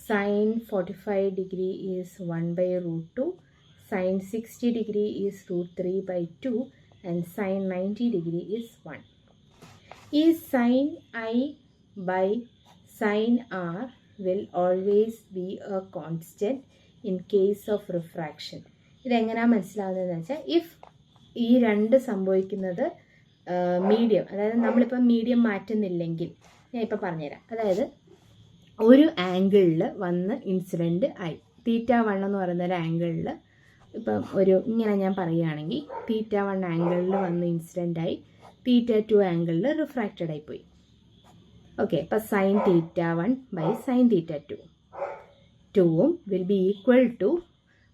Sine 45 degree is 1/√2. Sine 60 degree is √3/2 and sine 90 degree is 1. ഈ sine I by sine R will always be a constant in case of refraction. ഇതെങ്ങനെയാണ് മനസ്സിലാവുന്നതെന്ന് വെച്ചാൽ, if ഈ രണ്ട് സംഭവിക്കുന്നത് മീഡിയം, അതായത് നമ്മളിപ്പോൾ മീഡിയം മാറ്റുന്നില്ലെങ്കിൽ, ഞാൻ ഇപ്പോൾ പറഞ്ഞുതരാം. അതായത് ഒരു ആംഗിളിൽ വന്ന് ഇൻസിഡൻറ്റ് ആയി, θ1 എന്ന് പറയുന്ന ഒരു ആംഗിളിൽ, ഇപ്പം ഒരു ഇങ്ങനെ ഞാൻ പറയുകയാണെങ്കിൽ, θ1 ആംഗിളിൽ വന്ന് ഇൻസിഡൻ്റ് ആയി, θ2 ആംഗിളിൽ റിഫ്രാക്റ്റഡ് ആയിപ്പോയി. ഓക്കെ, അപ്പോൾ സൈൻ θ1 ബൈ സൈൻ θ2 2ഉം വിൽ ബി ഈക്വൽ ടു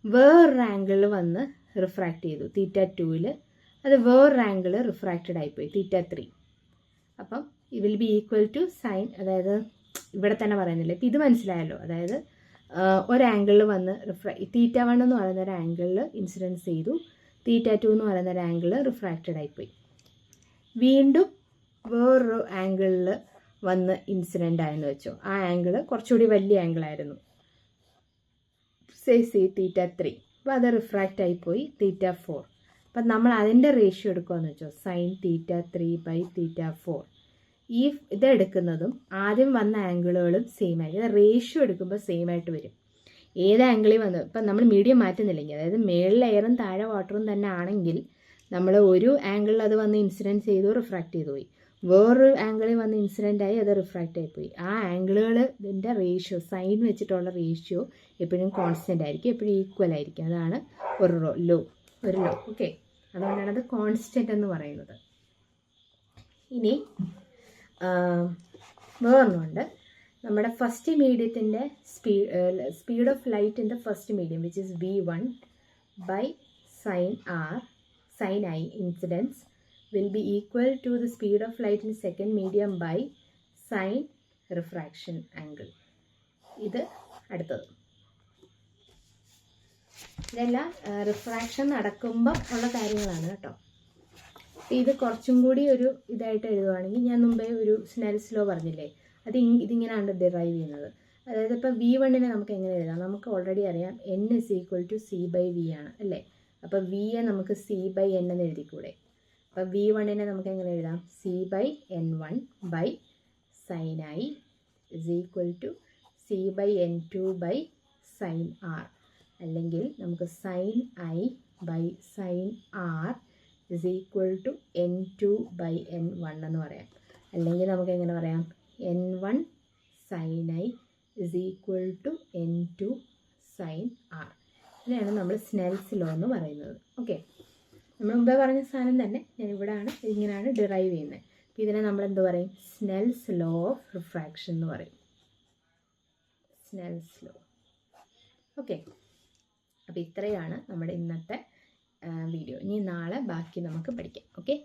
വേറൊരു ആംഗിളിൽ വന്ന് റിഫ്രാക്റ്റ് ചെയ്തു θ2ൽ, അത് വേറൊരു ആംഗിൾ റിഫ്രാക്റ്റഡ് ആയിപ്പോയി θ3. അപ്പം it will be equal to sin, അതായത് ഇവിടെ തന്നെ പറയുന്നില്ല. ഇപ്പം ഇത് മനസ്സിലായല്ലോ. അതായത് ഒരു ആംഗിളിൽ വന്ന് θ1 എന്ന് പറയുന്ന ഒരു ആംഗിളിൽ ഇൻസിഡൻസ് ചെയ്തു, θ2 എന്ന് പറയുന്ന ഒരു ആംഗിൾ റിഫ്രാക്റ്റഡ് ആയിപ്പോയി. വീണ്ടും വേറൊരു ആംഗിളിൽ വന്ന് ഇൻസിഡൻ്റ് ആയെന്ന് വെച്ചോ. ആ ആംഗിൾ കുറച്ചുകൂടി വലിയ ആംഗിളായിരുന്നു, സേ θ3. അപ്പോൾ അത് റിഫ്രാക്റ്റ് ആയിപ്പോയി θ4. അപ്പം നമ്മൾ അതിൻ്റെ റേഷ്യോ എടുക്കുകയെന്ന് വെച്ചോ, sin θ3/θ4. ഈ ഇതെടുക്കുന്നതും ആദ്യം വന്ന ആംഗിളുകളും സെയിം ആയിരിക്കും. റേഷ്യോ എടുക്കുമ്പോൾ സെയിം ആയിട്ട് വരും. ഏത് ആംഗിളിൽ വന്നു, ഇപ്പം നമ്മൾ മീഡിയം മാറ്റുന്നില്ലെങ്കിൽ, അതായത് മേളിൽ എയറും താഴെ വാട്ടറും തന്നെ ആണെങ്കിൽ നമ്മൾ ഒരു ആംഗിളിൽ അത് വന്ന് ഇൻസിഡൻസ് ചെയ്തു റിഫ്രാക്റ്റ് ചെയ്തു പോയി, വേറൊരു ആംഗിളിൽ വന്ന് ഇൻസിഡൻ്റ് ആയി അത് റിഫ്രാക്റ്റ് ആയിപ്പോയി. ആ ആംഗിളുകളുടെ റേഷ്യോ, സൈൻ വെച്ചിട്ടുള്ള റേഷ്യോ എപ്പോഴും കോൺസ്റ്റൻ്റ് ആയിരിക്കും, എപ്പോഴും ഈക്വൽ ആയിരിക്കും. അതാണ് ഒരു ലോ. ഓക്കെ, അതുകൊണ്ടാണ് അത് കോൺസ്റ്റൻ്റ് എന്ന് പറയുന്നത്. ഇനി വേറൊന്നുണ്ട്, നമ്മുടെ ഫസ്റ്റ് മീഡിയത്തിൻ്റെ speed of light in the first medium which is v1 by sin I incidence will be equal to the speed of light in second medium by sin refraction angle. ഇത് അടുത്തത്. ഇതെല്ലാം refraction നടക്കുമ്പം ഉള്ള കാര്യങ്ങളാണ് കേട്ടോ. ഇത് കുറച്ചും കൂടി ഒരു ഇതായിട്ട് എഴുതുവാണെങ്കിൽ, ഞാൻ മുമ്പേ ഒരു സ്നെൽസ് ലോ പറഞ്ഞില്ലേ, ഇതിങ്ങനെയാണ് ഡിറൈവ് ചെയ്യുന്നത്. അതായത് ഇപ്പോൾ v1 നമുക്ക് എങ്ങനെ എഴുതാം, നമുക്ക് ഓൾറെഡി അറിയാം n = c/v ആണ് അല്ലേ. അപ്പോൾ v-യെ നമുക്ക് c/n എന്ന് എഴുതിക്കൂടെ. അപ്പോൾ v1 നമുക്ക് എങ്ങനെ എഴുതാം, c/n1 by sin I = c/n2 by sin r. അല്ലെങ്കിൽ നമുക്ക് sin I by sin r = n2 by n1 എന്ന് പറയാം. അല്ലെങ്കിൽ നമുക്ക് എങ്ങനെ പറയാം, n1 sin I = n2 sin r. ഇതിനാണ് നമ്മൾ സ്നെൽസ് ലോ എന്ന് പറയുന്നത്. ഓക്കെ, നമ്മൾ മുമ്പേ പറഞ്ഞ സാധനം തന്നെ ഞാൻ ഇവിടെയാണ് ഇങ്ങനെയാണ് ഡിറൈവ് ചെയ്യുന്നത്. അപ്പോൾ ഇതിനെ നമ്മൾ എന്ത് പറയും, സ്നെൽസ് ലോ ഓഫ് റിഫ്രാക്ഷൻ എന്ന് പറയും, സ്നെൽസ് ലോ. ഓക്കെ, അപ്പോൾ ഇത്രയാണ് നമ്മുടെ ഇന്നത്തെ വീഡിയോ. ഇനി നാളെ ബാക്കി നമുക്ക് പഠിക്കാം. ഓക്കെ.